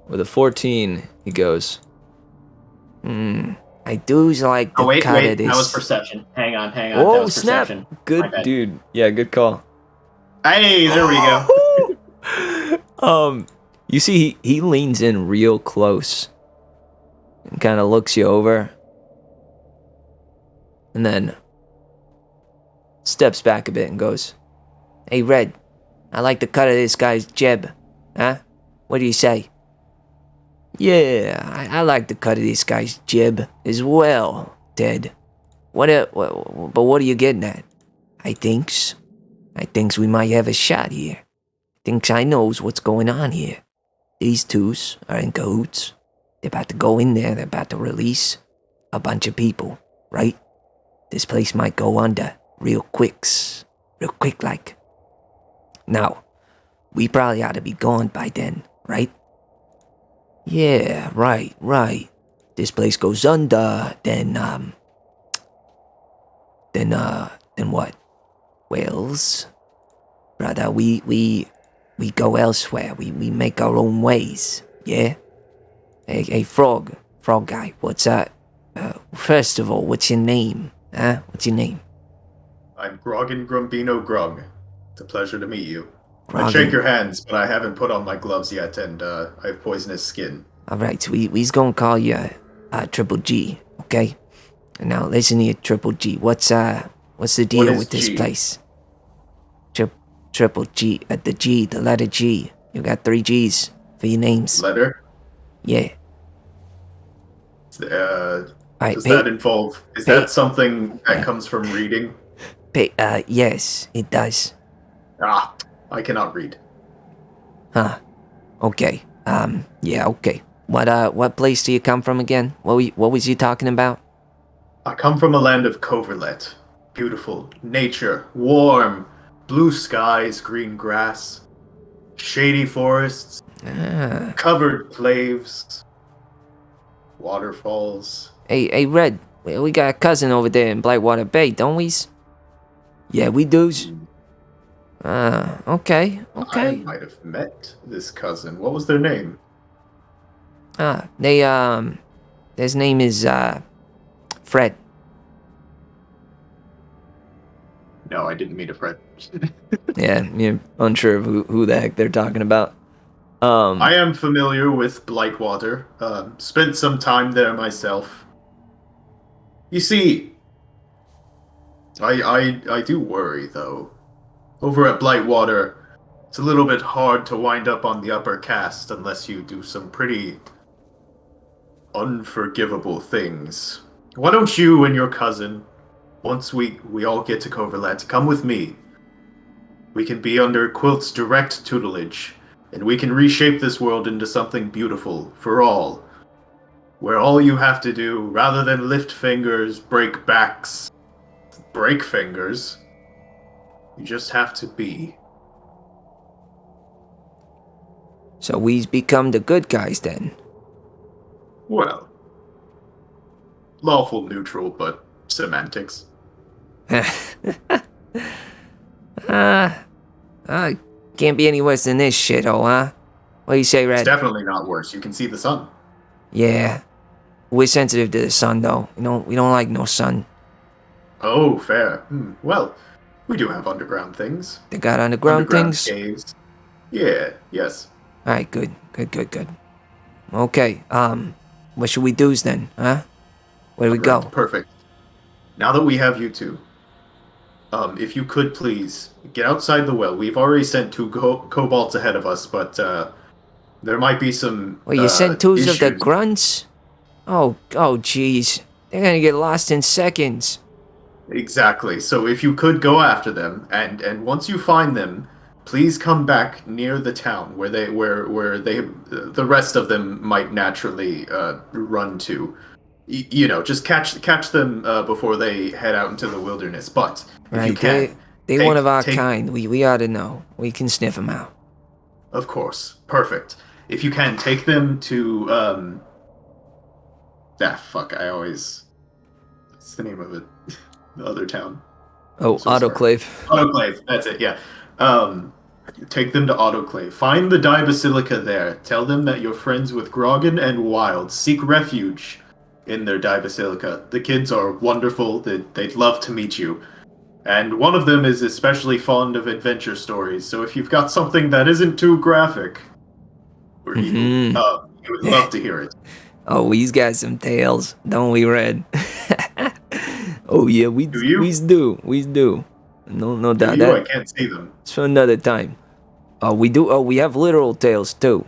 With a 14, he goes, I do's like the Oh, wait, cut of this. that was perception. Hang on, that oh, was snap. perception. My Good, bad. dude. Yeah, good call. Hey, there we go. You see, he leans in real close and kind of looks you over, and then steps back a bit and goes, Hey, Red, I like the cut of this guy's jib. Huh? What do you say? Yeah, I like the cut of this guy's jib as well, Ted. But what are you getting at? I thinks we might have a shot here. Thinks I knows what's going on here. These twos are in cahoots. They're about to go in there. They're about to release a bunch of people, right? This place might go under real quick like. Now, we probably ought to be gone by then, right? Yeah, right. This place goes under, then what? Wells, brother, we go elsewhere. We make our own ways, yeah? Hey, frog guy, what's up? First of all, what's your name? Huh? What's your name? I'm Groggin Grumbino Grog. It's a pleasure to meet you. I Groggin. shake your hands, but I haven't put on my gloves yet, and I have poisonous skin. Alright, so we's gonna call you Triple G, okay? And now listen here, Triple G. What's the deal What is with this G? place? Triple G, the letter G. You got 3 G's for your names. Letter? Yeah. Alright, Does that involve... Is that something that comes from reading? Yes, it does. Ah, I cannot read. Huh. Okay. Yeah, okay. What place do you come from again? What was you talking about? I come from a land of Coverlet. Beautiful nature, warm, blue skies, green grass, shady forests, covered plaves, waterfalls. Hey, Red, we got a cousin over there in Blightwater Bay, don't we? Yeah, we do's. Okay. I might have met this cousin. What was their name? His name is, Fred. No, I didn't meet a friend. yeah, you're unsure of who the heck they're talking about. I am familiar with Blightwater. Spent some time there myself. You see, I do worry, though. Over at Blightwater, it's a little bit hard to wind up on the upper caste unless you do some pretty unforgivable things. Why don't you and your cousin, once we all get to Coverlet, come with me? We can be under Quilt's direct tutelage, and we can reshape this world into something beautiful for all. Where all you have to do, rather than lift fingers, break backs, break fingers, you just have to be. So we's become the good guys then. Well, lawful neutral, but semantics. Can't be any worse than this shithole, huh? What do you say, Red? It's definitely not worse. You can see the sun. Yeah. We're sensitive to the sun, though. We don't like no sun. Oh, fair. Well, we do have underground things. They got underground things? Caves. Yeah, yes. Alright, good. Okay, What should we do then, huh? Where do we go? Right, perfect. Now that we have you two, if you could please get outside the well. We've already sent two kobolds ahead of us, but there might be some Well, you sent twos of the issues. grunts? Oh, jeez. They're gonna get lost in seconds. Exactly. So if you could go after them, and once you find them, please come back near the town where they the rest of them might naturally run to. You know, just catch them before they head out into the wilderness. But if you Right, can, they one of our kind. We ought to know. We can sniff them out. of course, perfect. If you can, take them to fuck. What's the name of it? The other town. Oh, So sorry. autoclave. Autoclave, that's it, yeah. Take them to Autoclave. Find the Die Basilica there. Tell them that you're friends with Grogan and Wild. Seek refuge in their Die Basilica. The kids are wonderful. They'd love to meet you. And one of them is especially fond of adventure stories, so if you've got something that isn't too graphic or evil, he would love to hear it. Oh, we's got some tales, don't we, Red? Oh yeah, we Do you? we do. No doubt. You, I That can't see them. it's for another time. Oh, we do. Oh, we have literal tales too.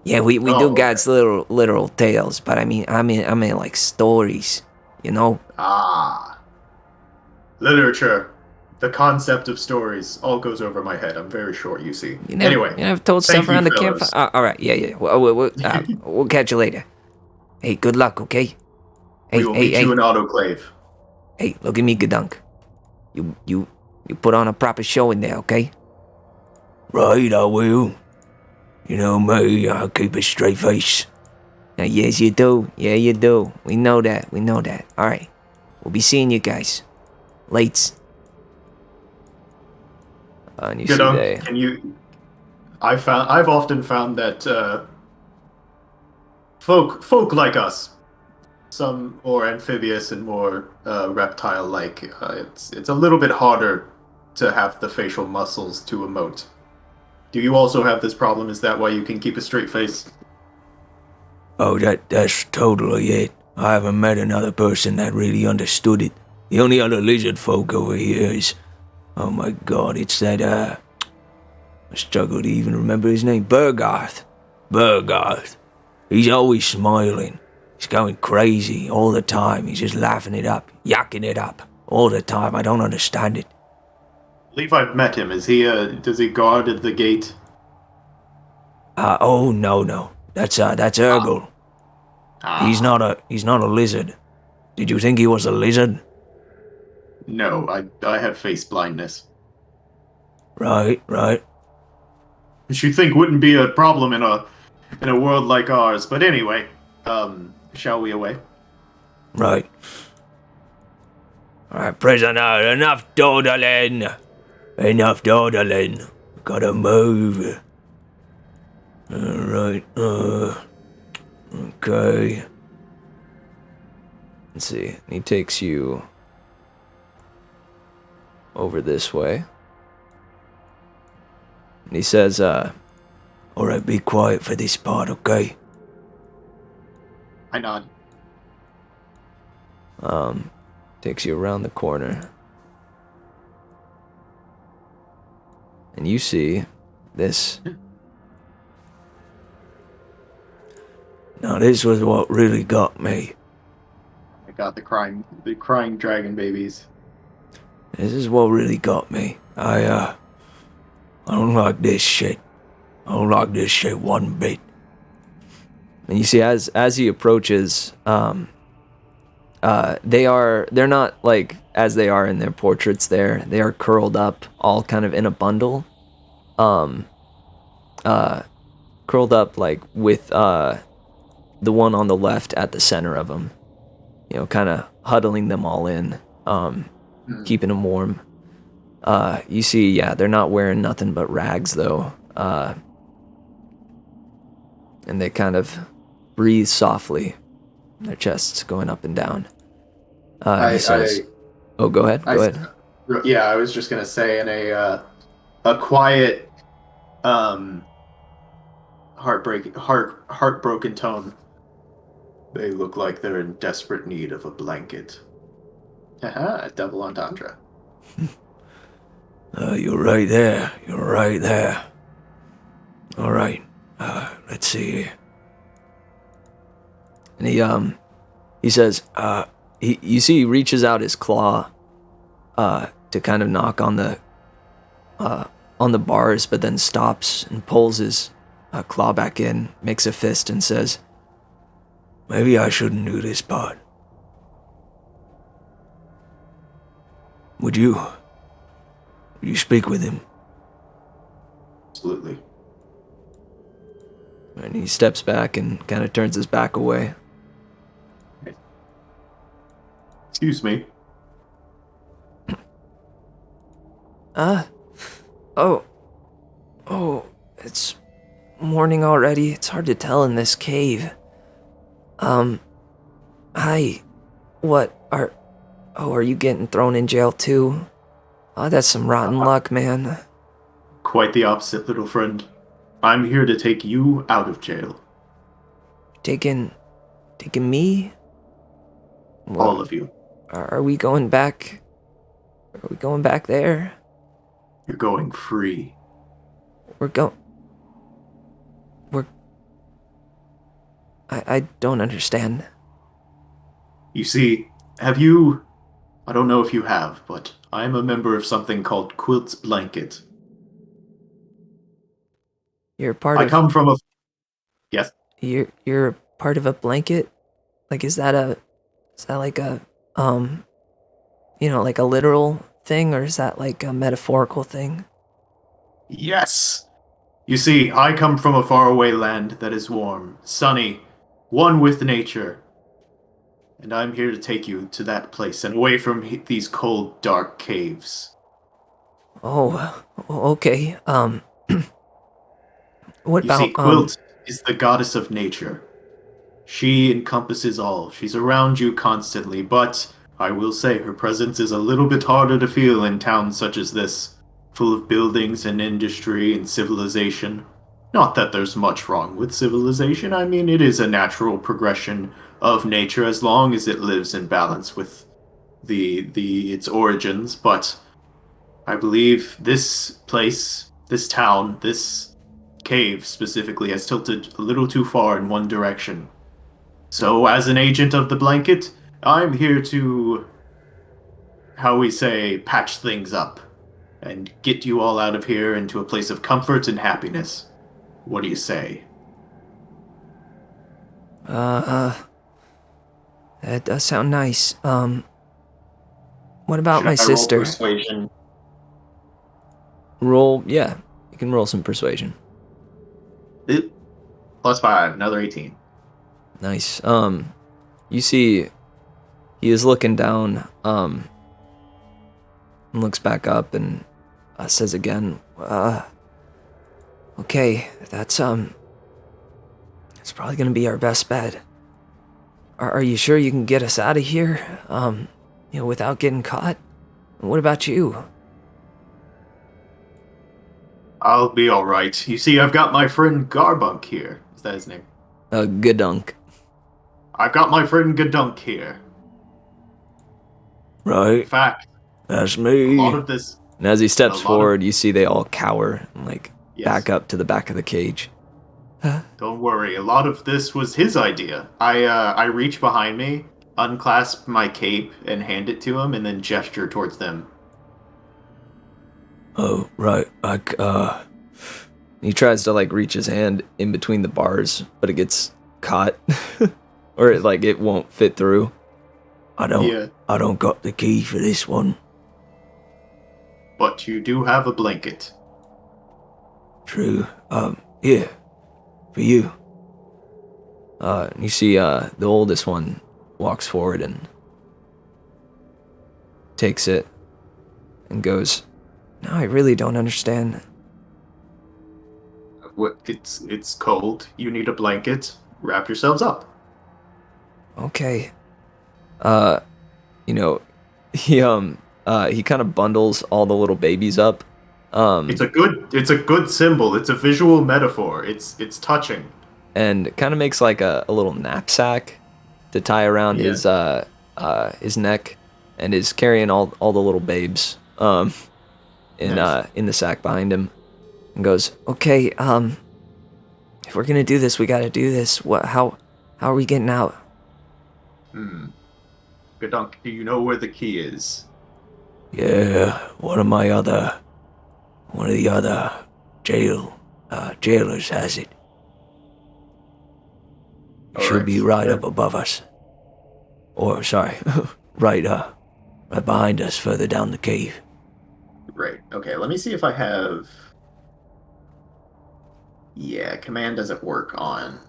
Yeah, we Oh, do okay. God's literal tales, but I mean like stories, you know? Ah. Literature. The concept of stories all goes over my head. I'm very short, you see. You never, Anyway, you never told thank stuff around you, the fellas. campfire. All right, yeah. We'll catch you later. Hey, good luck, okay? Hey, we will meet hey, you in Autoclave. hey, look at me, Gadunk. You put on a proper show in there, okay? Right, I will. You know me, I'll keep a straight face. Now, yes, you do. Yeah, you do. We know that. All right, we'll be seeing you guys. Lates. And you Good see on. they. Can you? I've often found that folk like us, some more amphibious and more reptile-like, it's a little bit harder to have the facial muscles to emote. Do you also have this problem? Is that why you can keep a straight face? Oh, that's totally it. I haven't met another person that really understood it. The only other lizard folk over here is, oh my god, it's that I struggle to even remember his name. Burgarth. He's always smiling. He's going crazy all the time. He's just laughing it up, yakking it up all the time. I don't understand it. I believe I've met him. Is he? Does he guard at the gate? Oh no. That's Urgle. Ah, He's not a lizard. Did you think he was a lizard? no. I have face blindness. Right. Which you think wouldn't be a problem in a world like ours. But anyway, shall we away? Right. Alright, prisoner, enough dawdling. Gotta move. Alright, okay. Let's see. He takes you over this way. And he says, alright, be quiet for this part, okay? I nod. Takes you around the corner. And you see this. Now this was what really got me. I got the crying dragon babies. This is what really got me. I don't like this shit. I don't like this shit one bit. And you see, as he approaches, they're not like as they are in their portraits there. They are curled up, all kind of in a bundle. Curled up like with the one on the left at the center of them. You know, kind of huddling them all in, keeping them warm. You see, yeah, they're not wearing nothing but rags though. And they kind of breathe softly. Their chests going up and down. He says, "Oh, go ahead. Go ahead." Yeah, I was just gonna say in a quiet, heartbroken tone. They look like they're in desperate need of a blanket. Haha, double entendre. You're right there. You're right there. All right. Let's see here. And he says, you see, he reaches out his claw, to kind of knock on the bars, but then stops and pulls his claw back in, makes a fist, and says, "Maybe I shouldn't do this part. Would you speak with him?" Absolutely. And he steps back and kind of turns his back away. Excuse me. Oh, it's morning already. It's hard to tell in this cave. Hi. Are you getting thrown in jail too? Oh, that's some rotten luck, man. Quite the opposite, little friend. I'm here to take you out of jail. Taking me? All of you. Are we going back? Are we going back there? You're going free. I don't understand. You see, I don't know if you have, but I'm a member of something called Quilt's Blanket. You're part I of. come from a... Yes? You're part of a blanket? Like, is that like a, like a literal thing, or is that like a metaphorical thing? Yes! You see, I come from a faraway land that is warm, sunny, one with nature. And I'm here to take you to that place and away from these cold, dark caves. Oh, okay. What You see, about, Quilt is the goddess of nature. She encompasses all. She's around you constantly, but I will say her presence is a little bit harder to feel in towns such as this, full of buildings and industry and civilization. Not that there's much wrong with civilization. I mean, it is a natural progression of nature as long as it lives in balance with its origins, but I believe this place, this town, this cave specifically has tilted a little too far in one direction. So, as an agent of the blanket, I'm here to, how we say, patch things up and get you all out of here into a place of comfort and happiness. What do you say? that does sound nice. What about Should my I roll sister? persuasion? Roll, yeah. You can roll some persuasion. +5, another 18. Nice. You see, he is looking down, and looks back up and says again, okay, that's it's probably gonna be our best bet. Are you sure you can get us out of here, without getting caught? What about you? I'll be alright. You see, I've got my friend Garbunk here. Is that his name? Gadunk. I've got my friend Gadunk here. In Right, fact, that's a me. lot of this... And as he steps a lot forward, you see they all cower and, Yes. back up to the back of the cage. Don't worry, a lot of this was his idea. I reach behind me, unclasp my cape, and hand it to him, and then gesture towards them. Oh, right. He tries to, reach his hand in between the bars, but it gets caught. Or, it won't fit through. I don't got the key for this one. But you do have a blanket. True. Yeah. For you. You see, the oldest one walks forward and takes it and goes, No, I really don't understand. It's cold. You need a blanket. Wrap yourselves up. Okay. he kind of bundles all the little babies up. It's a good symbol. It's a visual metaphor. It's touching. And kind of makes a little knapsack to tie around Yeah. his neck, and is carrying all the little babes Nice. in the sack behind him, and goes, Okay, if we're gonna do this, we gotta do this. How are we getting out? Gadunk, do you know where the key is? Yeah, one of the other jailers has it. It should be right up above us. Or, sorry, right behind us, further down the cave. Right. Okay, let me see if I have... Yeah, command doesn't work on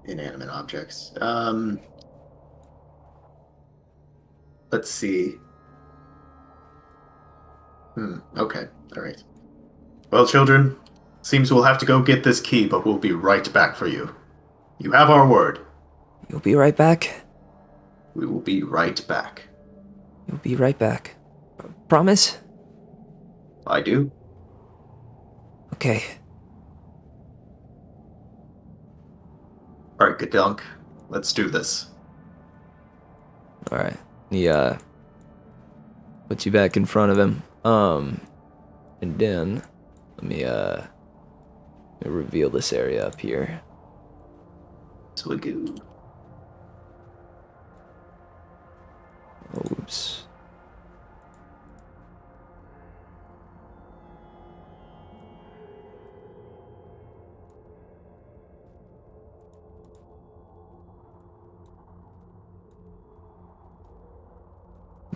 inanimate objects. Let's see. Okay, alright. Well, children, seems we'll have to go get this key, but we'll be right back for you. You have our word. You'll be right back? We will be right back. You'll be right back. Promise? I do. Okay. Alright, Gadunk, let's do this. all right. He puts you back in front of him. And then let me reveal this area up here. Swigoo. Oops.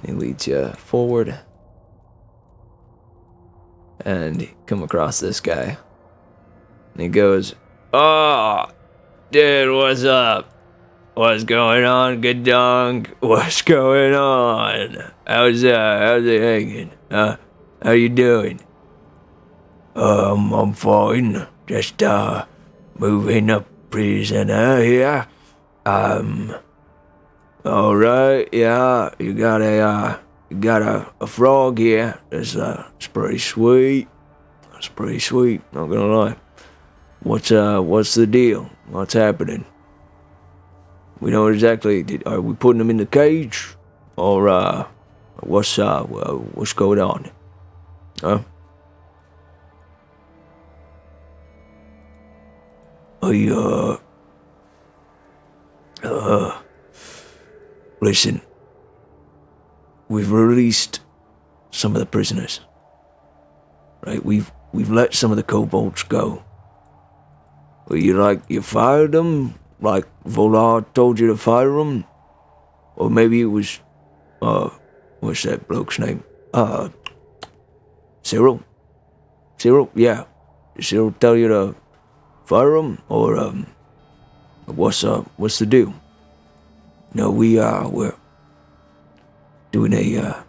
He leads you forward, and you come across this guy. And he goes, "Oh, dude, what's up? What's going on, Gadunk? What's going on? How's it hanging? How you doing?" I'm fine. Just moving a prisoner here. All right, yeah. You got a frog here. It's pretty sweet. It's pretty sweet. Not gonna lie. What's the deal? What's happening? We don't exactly. Are we putting him in the cage, or what's going on? Huh? Listen. We've released some of the prisoners. Right? We've let some of the kobolds go. But you fired them? Like Volar told you to fire them? Or maybe it was, what's that bloke's name? Cyril? Cyril? Yeah. Did Cyril tell you to fire them? Or, what's the deal? No, we're doing a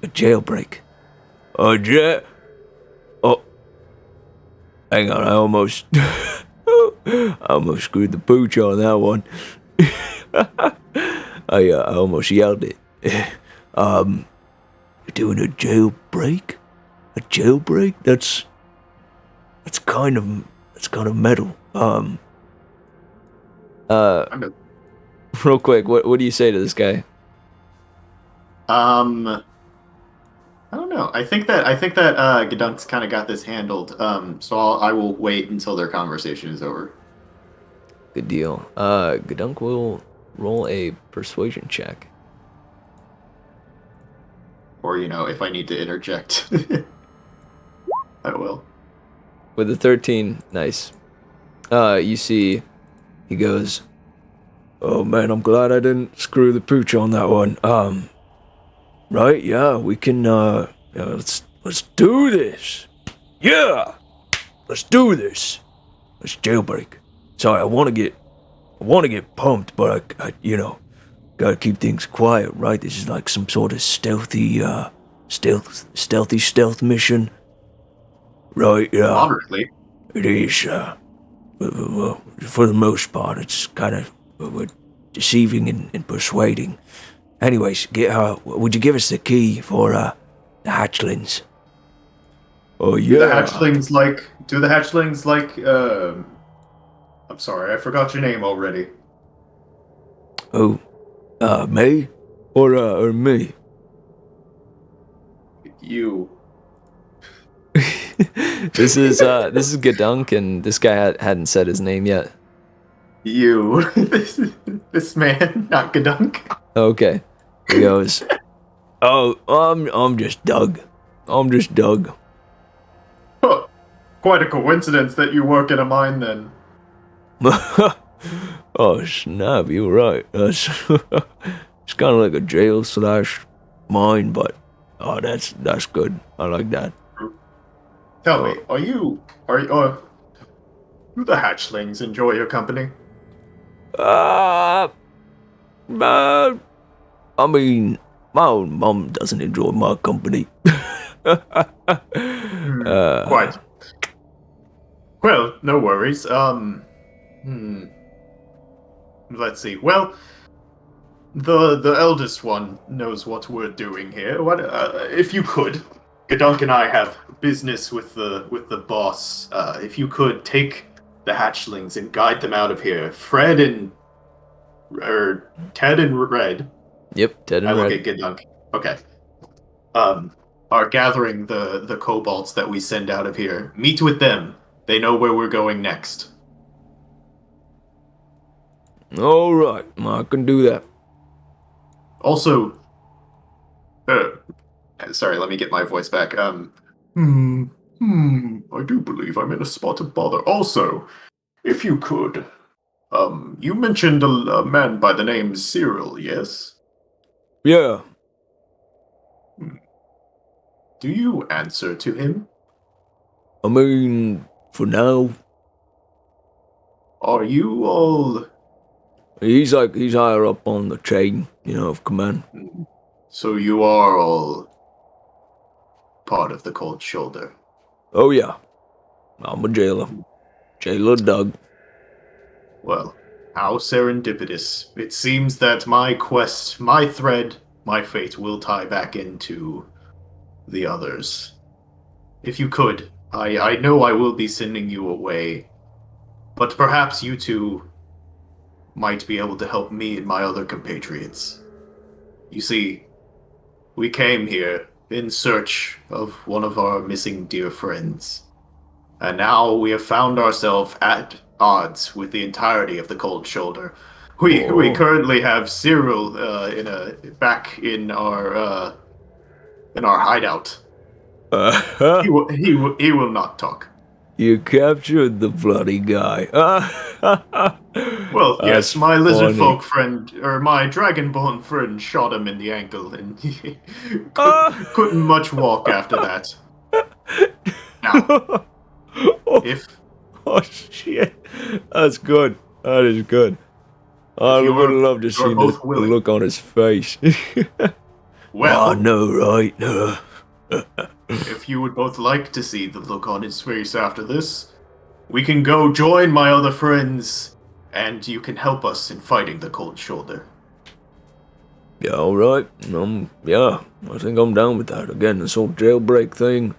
jailbreak. A jail? Oh. Hang on, I almost screwed the pooch on that one. I almost yelled it. You're doing a jailbreak? A jailbreak? That's kind of metal. Real quick, what do you say to this guy? I don't know. I think that Gadunk's kind of got this handled. So I will wait until their conversation is over. Good deal. Gadunk will roll a persuasion check. Or if I need to interject, I will. With a 13, nice. You see, he goes, "Oh man, I'm glad I didn't screw the pooch on that one. Right? Yeah, we can. Let's do this. Yeah, let's do this. Let's jailbreak. Sorry, I want to get pumped, but I gotta keep things quiet, right? This is like some sort of stealthy stealth mission, right? Yeah, Moderately. it is. Well, for the most part, it's kind of deceiving and persuading. Anyways, would you give us the key for the hatchlings? Oh yeah. Do the hatchlings like I'm sorry, I forgot your name already. Oh, me? Or me? You. This is Gadunk, and this guy hadn't said his name yet. You. This man, not Gadunk. Okay. He goes, "Oh, I'm just Doug. I'm just Doug." Huh. Quite a coincidence that you work in a mine then. Oh snap! You're right. That's it's kind of like a jail slash mine, but that's good. I like that. Tell me, do the hatchlings enjoy your company? Uh, uh I mean, my own mum doesn't enjoy my company. Quite. Well, no worries. Let's see. Well, the eldest one knows what we're doing here. What, if you could, Gadunk and I have business with the boss. If you could take the hatchlings and guide them out of here, Ted and Red. Yep, Ted I and look Red. at Gadunk. Okay. Are gathering the kobolds that we send out of here. Meet with them. They know where we're going next. All right, I can do that. Also, sorry, let me get my voice back. I do believe I'm in a spot of bother. Also, if you could, you mentioned a man by the name Cyril, yes? Yeah. Do you answer to him? I mean, for now, Are you all... he's higher up on the chain, of command. So you are all part of the Cold Shoulder? Oh yeah, I'm a jailer. Jailer Doug. Well, how serendipitous. It seems that my quest, my thread, my fate will tie back into the others. If you could, I know I will be sending you away, but perhaps you two might be able to help me and my other compatriots. You see, we came here in search of one of our missing dear friends, and now we have found ourselves at odds with the entirety of the Cold Shoulder. We currently have Cyril back in our hideout. He will not talk. You captured the bloody guy. Well, yes, That's my lizard funny. folk friend, or my dragonborn friend, shot him in the ankle, and he couldn't much walk after that. Now, if Oh shit, that's good. That is good. I you would are- love to you are see both the willing. look on his face. well, I know, right? if you would both like to see the look on his face after this, we can go join my other friends, and you can help us in fighting the Cold Shoulder. Yeah, all right. Yeah, I think I'm down with that. Again, this whole jailbreak thing,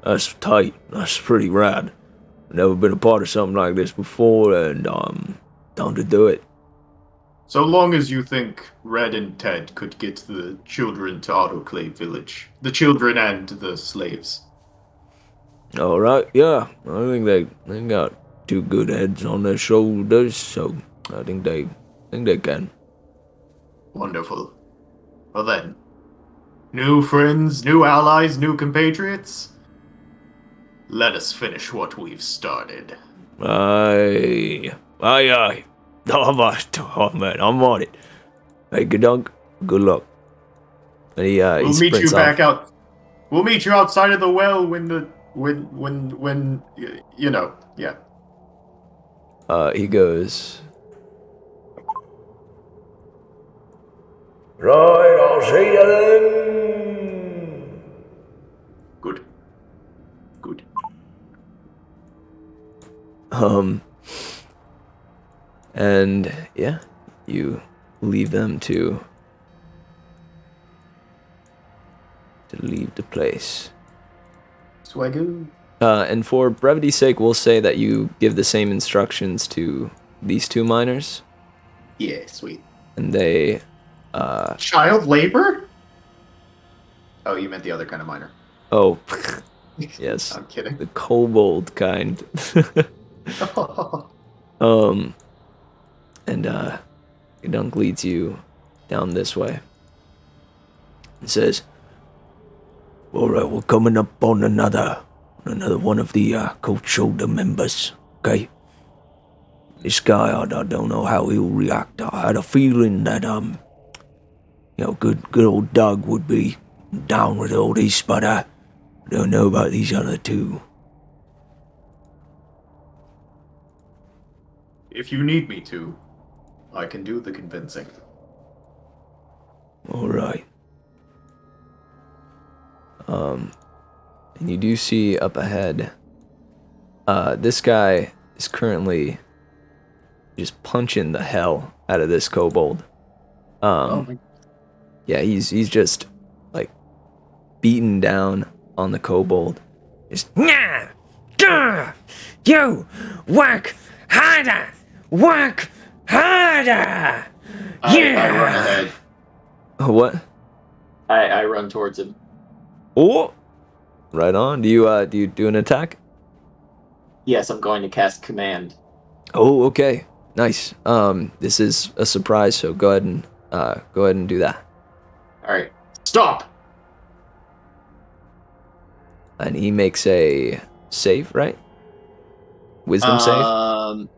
that's tight. That's pretty rad. Never been a part of something like this before, and down to do it. So long as you think Red and Ted could get the children to Autoclave Village. The children and the slaves. All right, yeah. I think they got two good heads on their shoulders, so I think they can. Wonderful. Well then, new friends, new allies, new compatriots. Let us finish what we've started. Aye. Oh man, I'm on it. Hey, Gadunk, good luck. And he We'll meet you sprints back off. out. We'll meet you outside of the well when you know, yeah. He goes. Right, I'll see you then. Good. Good. And yeah, you leave them to leave the place. Swagoo. And for brevity's sake, we'll say that you give the same instructions to these two miners. Yeah, sweet. and they Child labor? Oh, you meant the other kind of miner. oh yes, I'm kidding. the kobold kind. And Dunk leads you down this way. It says, "All right, we're coming up on another one of the cold shoulder members. Okay, this guy, I don't know how he'll react. I had a feeling that good old Doug would be down with all this, but I don't know about these other two." If you need me to, I can do the convincing. All right. And you do see up ahead, this guy is currently just punching the hell out of this kobold. Yeah, he's just like beaten down on the kobold. Just nah, duh, you work harder, work harder. I run ahead. What? I run towards him. Oh, right on. Do you do an attack? Yes, I'm going to cast command. Oh, okay, nice. This is a surprise, so go ahead and do that. All right, stop. And he makes a save, right? Wisdom save.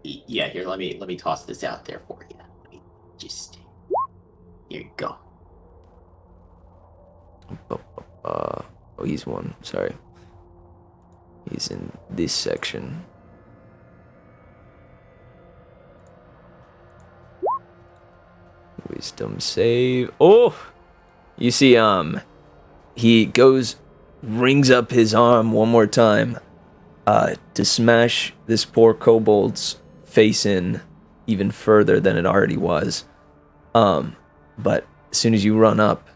Yeah. Here, let me toss this out there for you. Here you go. Oh, he's one. Sorry. He's in this section. Wisdom save. Oh! You see, he rings up his arm one more time, to smash this poor kobold's face in even further than it already was. But as soon as you run up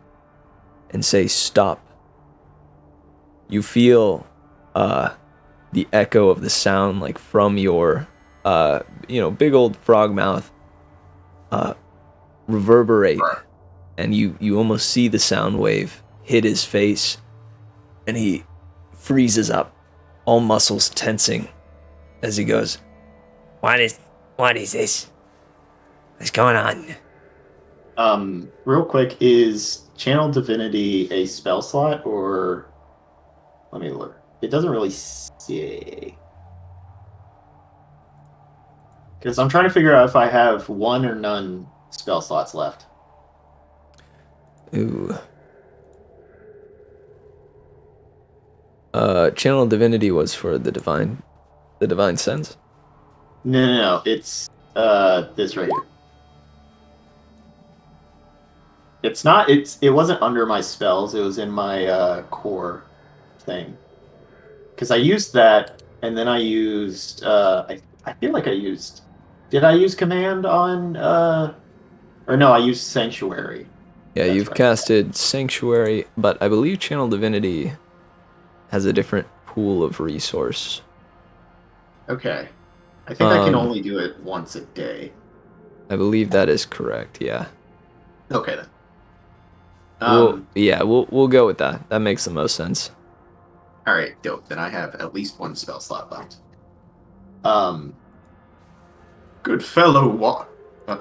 and say stop, you feel the echo of the sound, like from your big old frog mouth, reverberate, and you almost see the sound wave hit his face, and he freezes up, all muscles tensing as he goes, What is this? What's going on? Real quick, is Channel Divinity a spell slot, or let me look. It doesn't really say. Because I'm trying to figure out if I have one or none spell slots left. ooh. Channel Divinity was for the divine sense. No. It's this right here. It's not. It wasn't under my spells. It was in my core thing. Because I used that, and then I used. I feel like I used. Did I use command on? Or no, I used sanctuary. Yeah, That's you've right. casted Sanctuary, but I believe Channel Divinity has a different pool of resource. Okay. I think I can only do it once a day. I believe that is correct, yeah. Okay then. We'll go with that. That makes the most sense. All right, dope. Then I have at least one spell slot left. Good fellow, what? I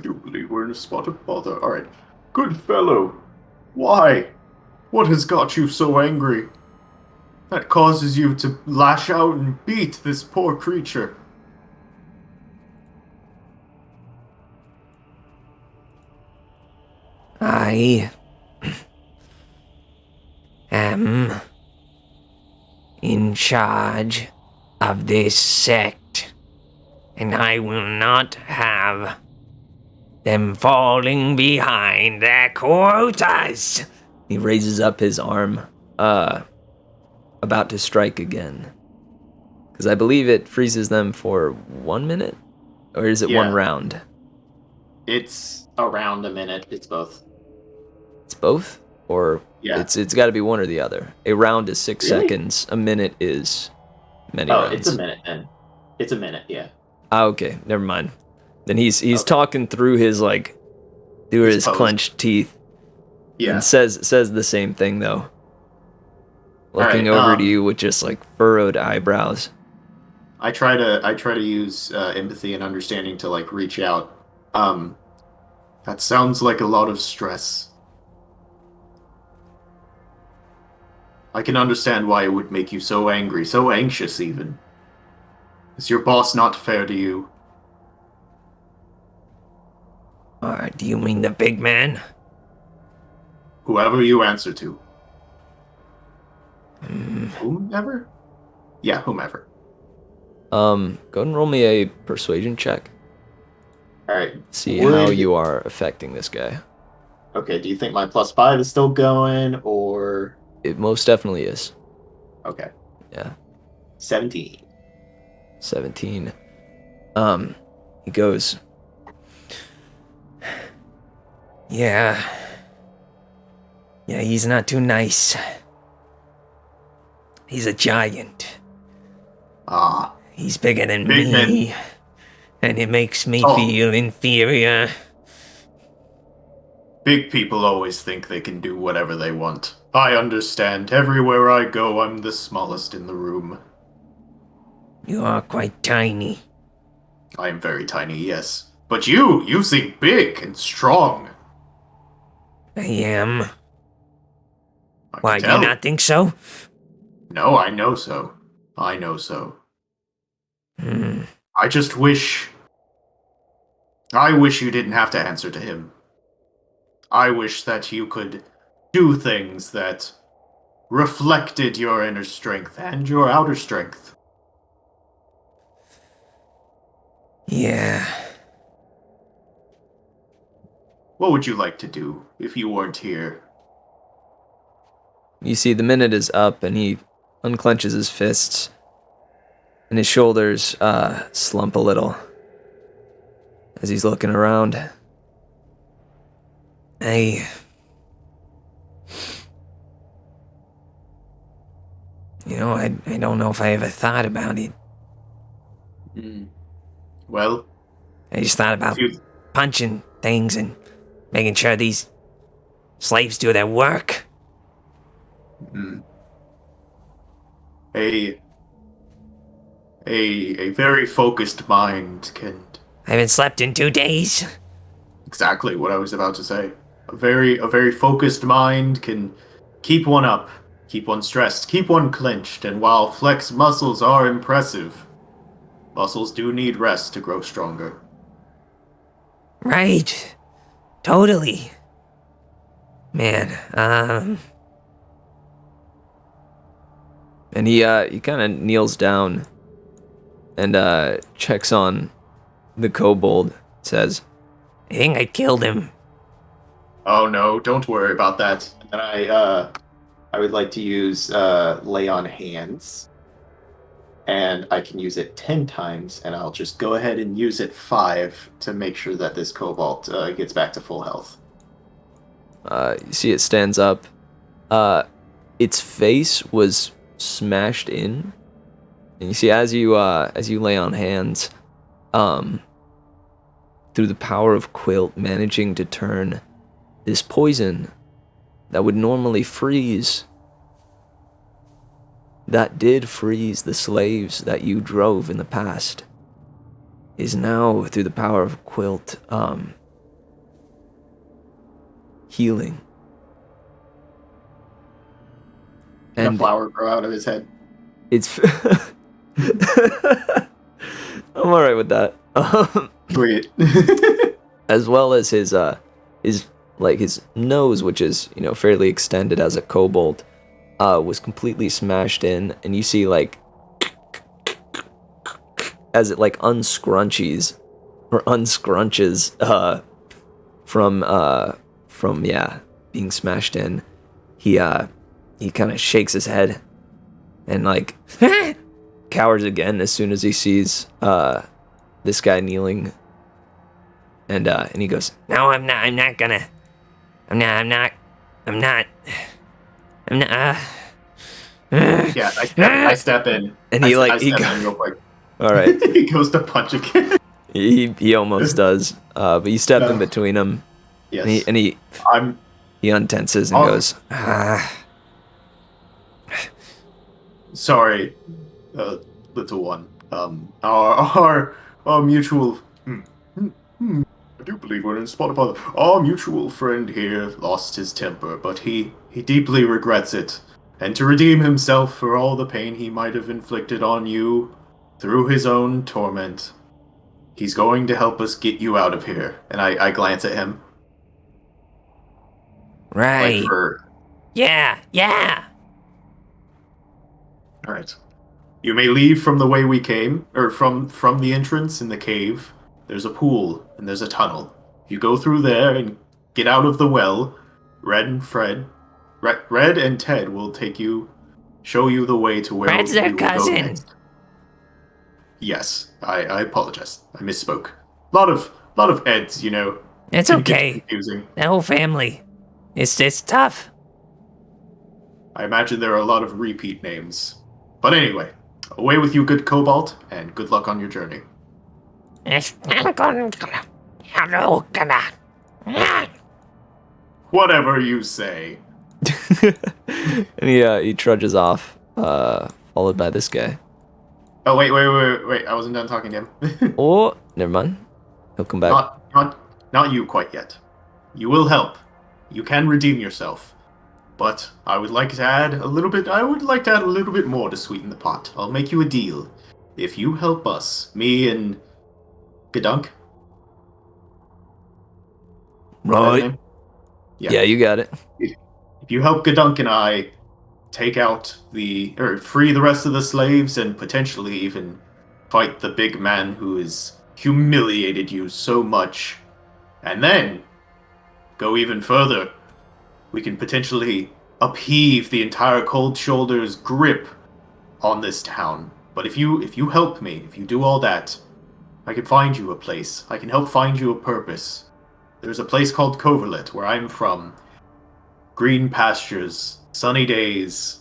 do believe we're in a spot of bother. All right, good fellow. Why? What has got you so angry? That causes you to lash out and beat this poor creature. I am in charge of this sect, and I will not have them falling behind their quotas. He raises up his arm, about to strike again. Because I believe it freezes them for 1 minute? Or is it one round? It's around a minute. It's both. It's both? Or Yeah. it's got to be one or the other. A round is 6 Really? seconds. A minute is many Oh, rounds. it's a minute then. It's a minute, yeah. Ah, okay. Never mind. Then he's Okay. talking through his like through his pose. clenched teeth. Yeah. And says the same thing though. Looking All right, over to you with just like furrowed eyebrows. I try to use empathy and understanding to like reach out. That sounds like a lot of stress. I can understand why it would make you so angry, so anxious even. Is your boss not fair to you? Do you mean the big man? Whoever you answer to. Whomever? Yeah, whomever. Go ahead and roll me a persuasion check. Alright. See how you are affecting this guy. Okay, do you think my +5 is still going, or... It most definitely is. Okay. Yeah. 17. 17. He goes, Yeah. Yeah, he's not too nice. He's a giant. Ah. He's bigger than Big me. man. And it makes me Oh. feel inferior. Big people always think they can do whatever they want. I understand. Everywhere I go, I'm the smallest in the room. You are quite tiny. I am very tiny, yes. But you seem big and strong. I am. I can Why, do tell. you not think so? No, I know so. I know so. Hmm. I just wish... I wish you didn't have to answer to him. I wish that you could do things that reflected your inner strength and your outer strength. Yeah. What would you like to do if you weren't here? you see the minute is up and he unclenches his fists and his shoulders slump a little as he's looking around. I don't know if I ever thought about it. Well, I just thought about if you... punching things and making sure these slaves do their work. A very focused mind can... I haven't slept in 2 days. Exactly what I was about to say. A very focused mind can keep one up, keep one stressed, keep one clenched, and while flex muscles are impressive, muscles do need rest to grow stronger. Right. Totally. Man, And he kind of kneels down and checks on the kobold. Says, I think I killed him. Oh no, don't worry about that. And then I would like to use lay on hands. And I can use it 10 times, and I'll just go ahead and use it 5 to make sure that this kobold gets back to full health. you see it stands up. Its face was smashed in, and you see as you lay on hands, through the power of Quilt, managing to turn this poison that would normally freeze, that did freeze the slaves that you drove in the past, is now, through the power of Quilt, healing. And a flower grow out of his head. It's... I'm alright with that. Sweet. As well as his nose, which is, fairly extended as a kobold, was completely smashed in, and you see as it unscrunches from being smashed in, he kind of shakes his head and cowers again as soon as he sees this guy kneeling, and he goes, No, I'm not. Yeah, I step in. and he I he step go- in real quick. all right. He goes to punch again. He almost does. But you step in between him. Yes. And he untenses and Oh. goes, Sorry, little one. Our mutual. I do believe we're in a spot upon. Our mutual friend here lost his temper, but he deeply regrets it, and to redeem himself for all the pain he might have inflicted on you through his own torment, he's going to help us get you out of here. And I glance at him. Right. Like for. Yeah. All right. You may leave from the way we came, or from the entrance in the cave. There's a pool, and there's a tunnel. If you go through there and get out of the well, Red and Ted will show you the way to where Red's we their will go cousin. next. Yes, I apologize. I misspoke. Lot of Eds, you know. It's Can get okay. confusing. That whole family. It's tough. I imagine there are a lot of repeat names. But anyway, away with you, good Kobold, and good luck on your journey. Whatever you say. and he trudges off, followed by this guy. Oh, wait, I wasn't done talking to him. Oh, never mind. He'll come back. Not you quite yet. You will help. You can redeem yourself. But I would like to add a little bit more to sweeten the pot. I'll make you a deal. If you help us, me and Gadunk. Right. Yeah, you got it. If you help Gadunk and I take out free the rest of the slaves and potentially even fight the big man who has humiliated you so much, and then go even further, we can potentially upheave the entire Cold Shoulder's grip on this town. But if you help me, if you do all that, I can find you a place. I can help find you a purpose. There's a place called Coverlet, where I'm from. Green pastures, sunny days,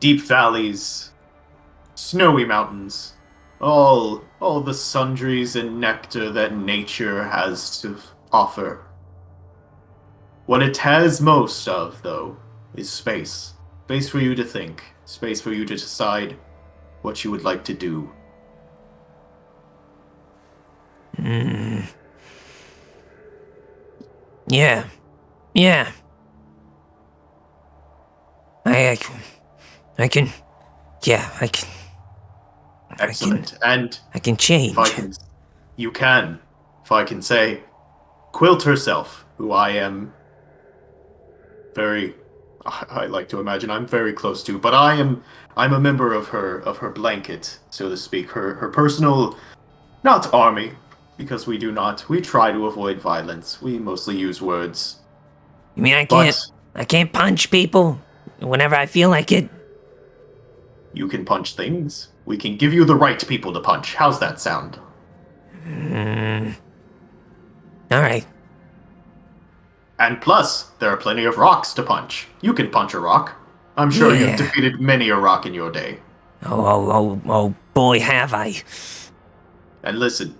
deep valleys, snowy mountains. All the sundries and nectar that nature has to offer. What it has most of, though, is space. Space for you to think. Space for you to decide what you would like to do. Yeah. I can. Excellent. And I can change. if I can say, Quilt herself, who I am I like to imagine I'm very close to, but I'm a member of her blanket, so to speak, her personal, not army, because we try to avoid violence. We mostly use words. You mean I can't punch people whenever I feel like it? You can punch things. We can give you the right people to punch. How's that sound? Alright. And plus, there are plenty of rocks to punch. You can punch a rock. I'm sure Yeah. you've defeated many a rock in your day. Oh boy, have I. And listen,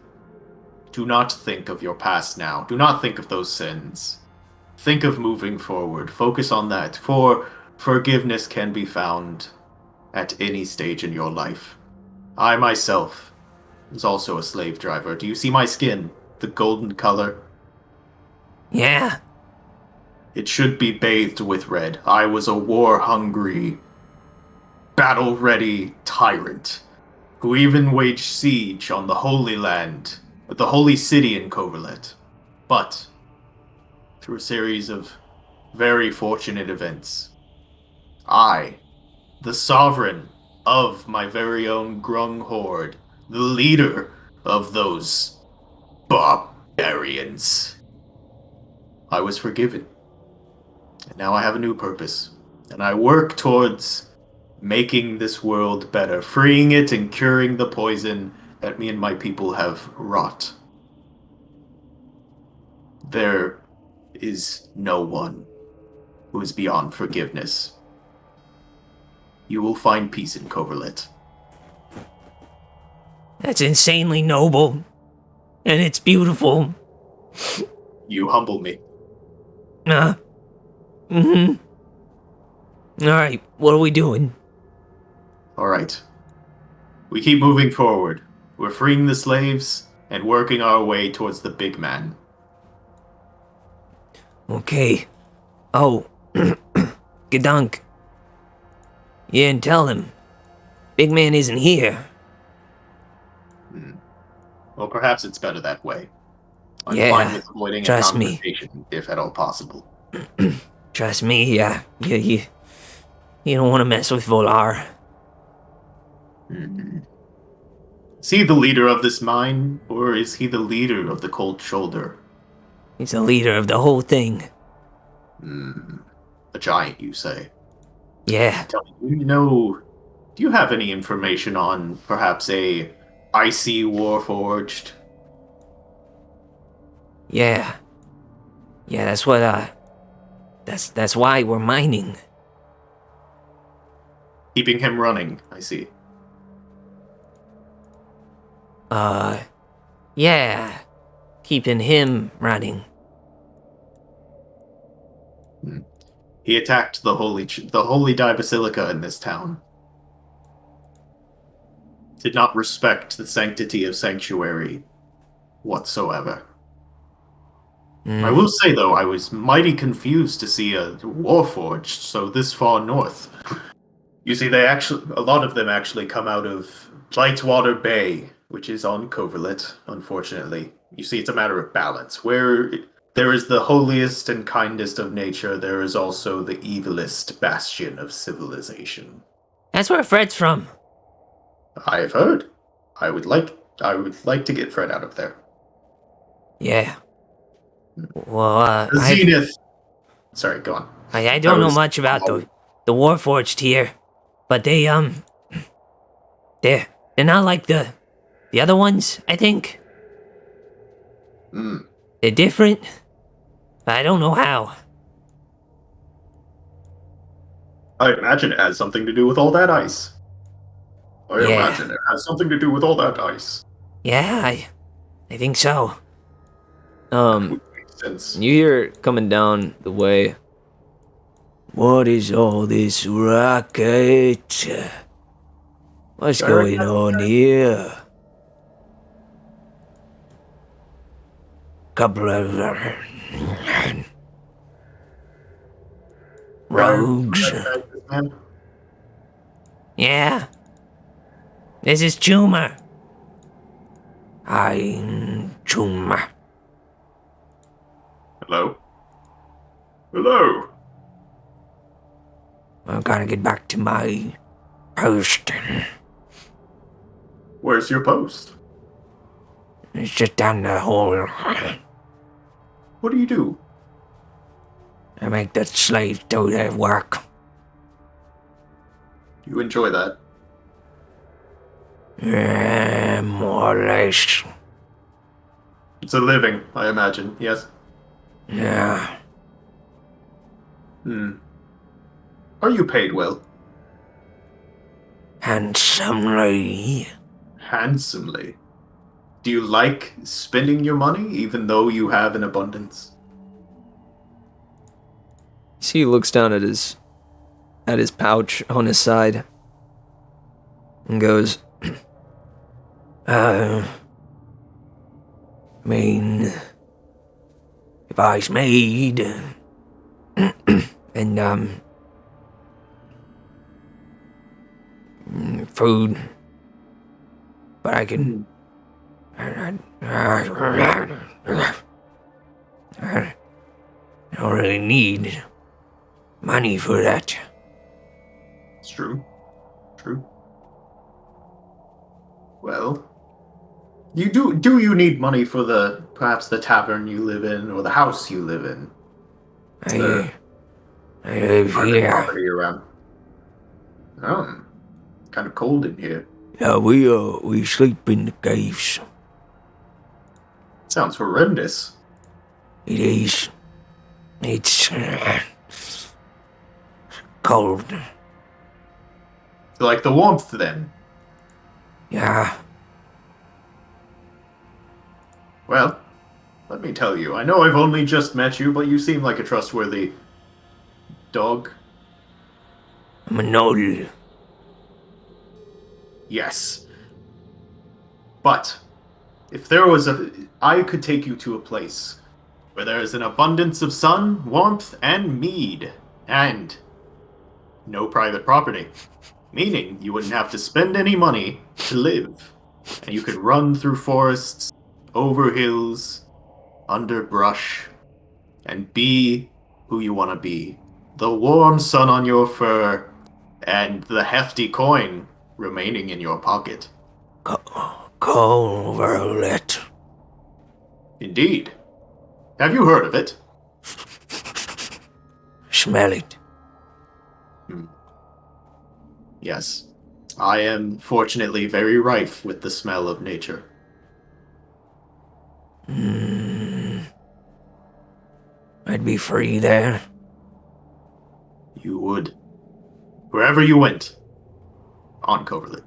do not think of your past now. Do not think of those sins. Think of moving forward. Focus on that, for forgiveness can be found at any stage in your life. I myself was also a slave driver. Do you see my skin? The golden color? Yeah. It should be bathed with red. I was a war-hungry, battle-ready tyrant who even waged siege on the Holy Land, the Holy City in Coverlet. But, through a series of very fortunate events, I, the sovereign of my very own Grung Horde, the leader of those barbarians, I was forgiven. And now I have a new purpose. And I work towards making this world better, freeing it and curing the poison that me and my people have wrought. There is no one who is beyond forgiveness. You will find peace in Coverlet. That's insanely noble. and it's beautiful. You humble me. Mm-hmm. Alright, what are we doing? All right. We keep moving forward. We're freeing the slaves and working our way towards the big man. Okay. Oh, Gadunk. Yeah, and tell him. Big man isn't here. Well, perhaps it's better that way. I'm Yeah, fine with avoiding a trust me. conversation, if at all possible. Trust me, yeah. You don't want to mess with Volar. Is he the leader of this mine, or is he the leader of the Cold Shoulder? He's the leader of the whole thing. A giant, you say? Yeah. Tell me, do you have any information on perhaps a icy warforged? Yeah. Yeah, that's what, that's why we're mining. Keeping him running, I see. Yeah. Keeping him running. He attacked the holy Dai Basilica in this town. Did not respect the sanctity of sanctuary whatsoever. I will say, though, I was mighty confused to see a warforged so this far north. You see, a lot of them actually come out of Lightwater Bay, which is on Coverlet, unfortunately. You see, it's a matter of balance. Where there is the holiest and kindest of nature, there is also the evilest bastion of civilization. That's where Fred's from. I have heard. I would like to get Fred out of there. Yeah. Well, The Zenith. Sorry, go on. I don't know much about the Warforged here, but they're not like the other ones, I think. They're different, but I don't know how. I imagine it has something to do with all that ice. Yeah. Imagine it has something to do with all that ice. Yeah, I think so. Would make sense. You hear it coming down the way. What is all this racket? What's going on here? Couple of rogues. Yeah. This is Chuma. I'm Chuma. Hello? Hello? I've got to get back to my post. Where's your post? It's just down the hall. What do you do? I make the slaves do their work. You enjoy that? Yeah, more or less. It's a living, I imagine, yes? Yeah. Are you paid well? Handsomely. Handsomely. Do you like spending your money, even though you have an abundance? See, he looks down at his pouch on his side and goes, I mean, if I was made, and, food, but I can, I don't really need money for that. It's true. True. Well, do you need money for perhaps the tavern you live in or the house you live in? I live here. Property around. Oh, kind of cold in here. Yeah, we sleep in the caves. Sounds horrendous. It is. It's cold. You like the warmth then? Yeah. Well, let me tell you. I know I've only just met you, but you seem like a trustworthy dog. I'm a noddle. Yes. But if I could take you to a place where there is an abundance of sun, warmth, and mead, and no private property. Meaning you wouldn't have to spend any money to live. And you could run through forests, over hills, under brush, and be who you want to be. The warm sun on your fur, and the hefty coin remaining in your pocket. Coverlet. Indeed. Have you heard of it? Smell it. Yes. I am fortunately very rife with the smell of nature. I'd be free there. You would. Wherever you went. On Coverlet.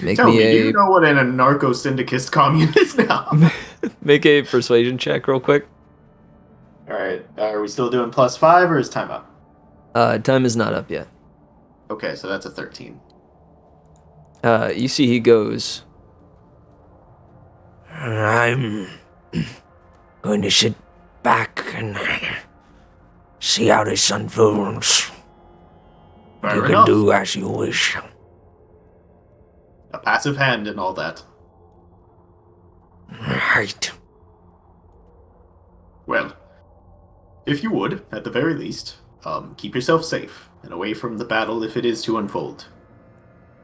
Make Tell me me, do a you know what an anarcho-syndicist commune is now? make a persuasion check real quick. Alright, are we still doing +5 or is time up? Time is not up yet. Okay, so that's a 13. You see he goes, I'm going to sit back and see how this unfolds. Fair You can enough. do as you wish. A passive hand and all that. Right. Well, if you would, at the very least, keep yourself safe and away from the battle if it is to unfold.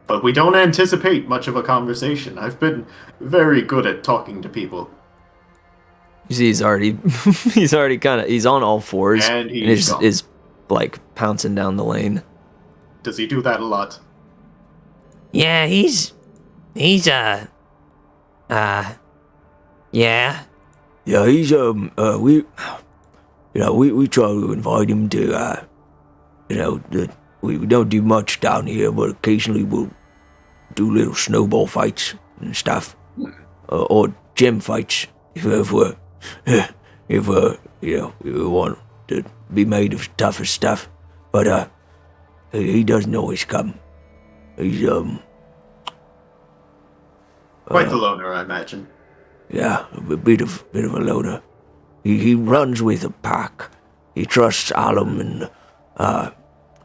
But we don't anticipate much of a conversation. I've been very good at talking to people. you see he's already he's on all fours And he's gone. is like pouncing down the lane. Does he do that a lot? Yeah, he's yeah. Yeah, he's we try to invite him to we don't do much down here, but occasionally we'll do little snowball fights and stuff, or gym fights if we want to be made of tougher stuff. But he doesn't always come. He's Quite the loner, I imagine. yeah, a bit of a loner. He runs with a pack. He trusts Alum and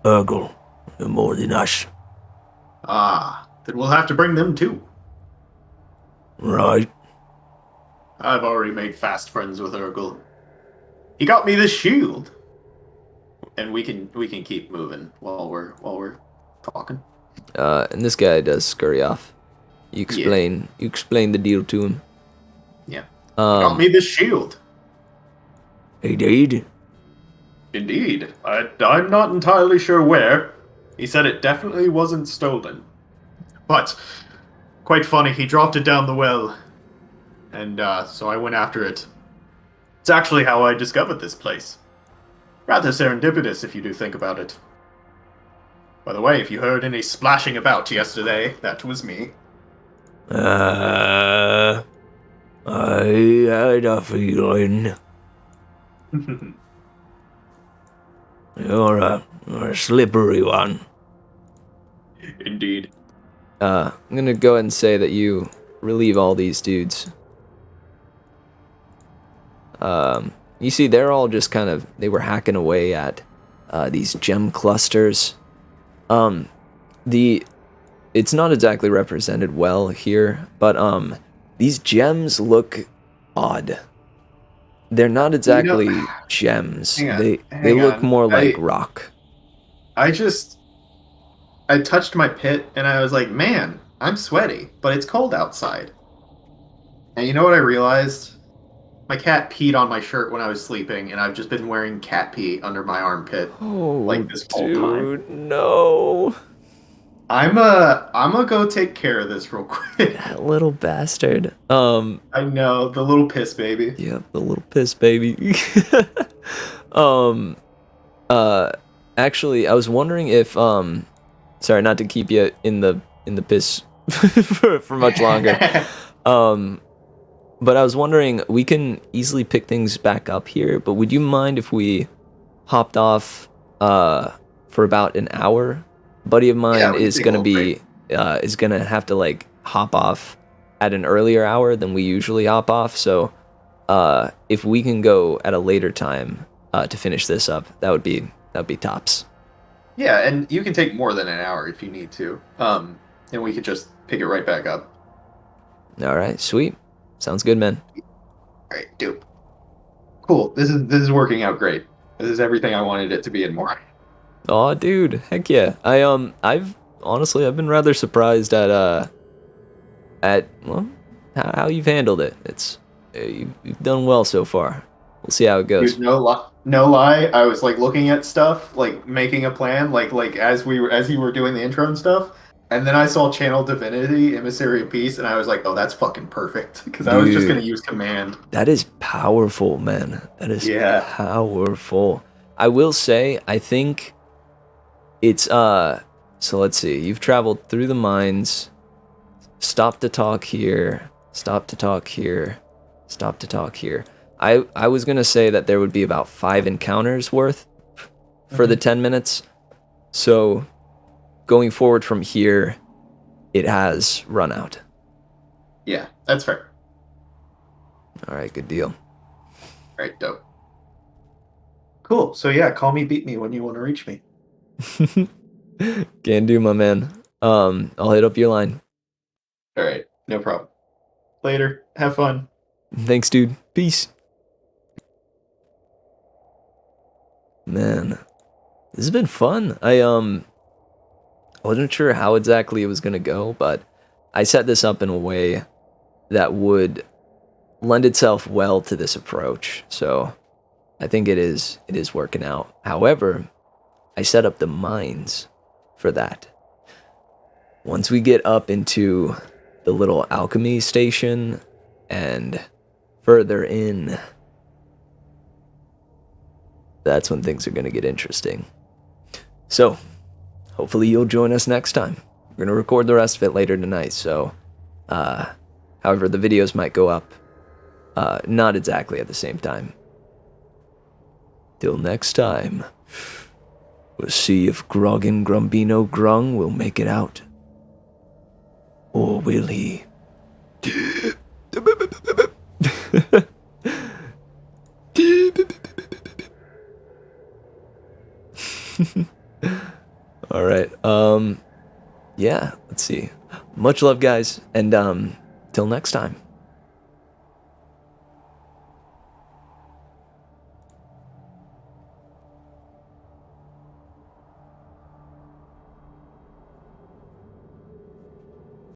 Urgle more than us. Ah, then we'll have to bring them too. Right. I've already made fast friends with Urgle. He got me this shield. And we can keep moving while we're talking. And this guy does scurry off. You explain the deal to him. Yeah. Got me this shield. He did. Indeed. I'm not entirely sure where. He said it definitely wasn't stolen. But, quite funny, he dropped it down the well. And so I went after it. It's actually how I discovered this place. Rather serendipitous if you do think about it. By the way, if you heard any splashing about yesterday, that was me. I had a feeling. You're a slippery one. Indeed. I'm gonna go ahead and say that you relieve all these dudes. You see, they're all just they were hacking away at these gem clusters. It's not exactly represented well here, but these gems look odd. They're not exactly gems. They look more like rock. I touched my pit and I was like, man, I'm sweaty, but it's cold outside. And you know what I realized? My cat peed on my shirt when I was sleeping, and I've just been wearing cat pee under my armpit like this whole time. No. I'm gonna go take care of this real quick. That little bastard. I know, the little piss baby. Yep, the little piss baby. Actually, I was wondering if sorry, not to keep you in the piss for much longer. But I was wondering, we can easily pick things back up here, but would you mind if we hopped off for about an hour? A buddy of mine we can is take a gonna little is gonna have to like hop off at an earlier hour than we usually hop off. So if we can go at a later time to finish this up, that'd be tops. Yeah, and you can take more than an hour if you need to. And we could just pick it right back up. All right, sweet. Sounds good, man. All right, dope. Cool. This is working out great. This is everything I wanted it to be and more. Oh, dude, heck yeah. I've honestly been rather surprised at well how you've handled it. It's you've done well so far. We'll see how it goes. Dude, no lie. I was like looking at stuff, like making a plan, like as you were doing the intro and stuff, and then I saw Channel Divinity, Emissary of Peace, and I was like, oh, that's fucking perfect, because I was just gonna use Command. That is powerful, man. That is powerful. I will say, I think it's so let's see. You've traveled through the mines. Stop to talk here. Stop to talk here. Stop to talk here. I was gonna say that there would be about 5 encounters worth for the 10 minutes. So going forward from here, it has run out. Yeah, that's fair. All right, good deal. All right, dope. Cool. So yeah, call me, beat me when you want to reach me. Can do, my man. I'll hit up your line. All right, no problem. Later. Have fun. Thanks, dude. Peace. Man, this has been fun. I wasn't sure how exactly it was gonna go, but I set this up in a way that would lend itself well to this approach. So I think it is working out. However, I set up the mines for that. Once we get up into the little alchemy station and further in, that's when things are going to get interesting. So, hopefully you'll join us next time. We're going to record the rest of it later tonight, so however, the videos might go up not exactly at the same time. Till next time, we'll see if Groggin Grumbino Grung will make it out. Or will he? All right. Yeah, let's see. Much love, guys, and till next time.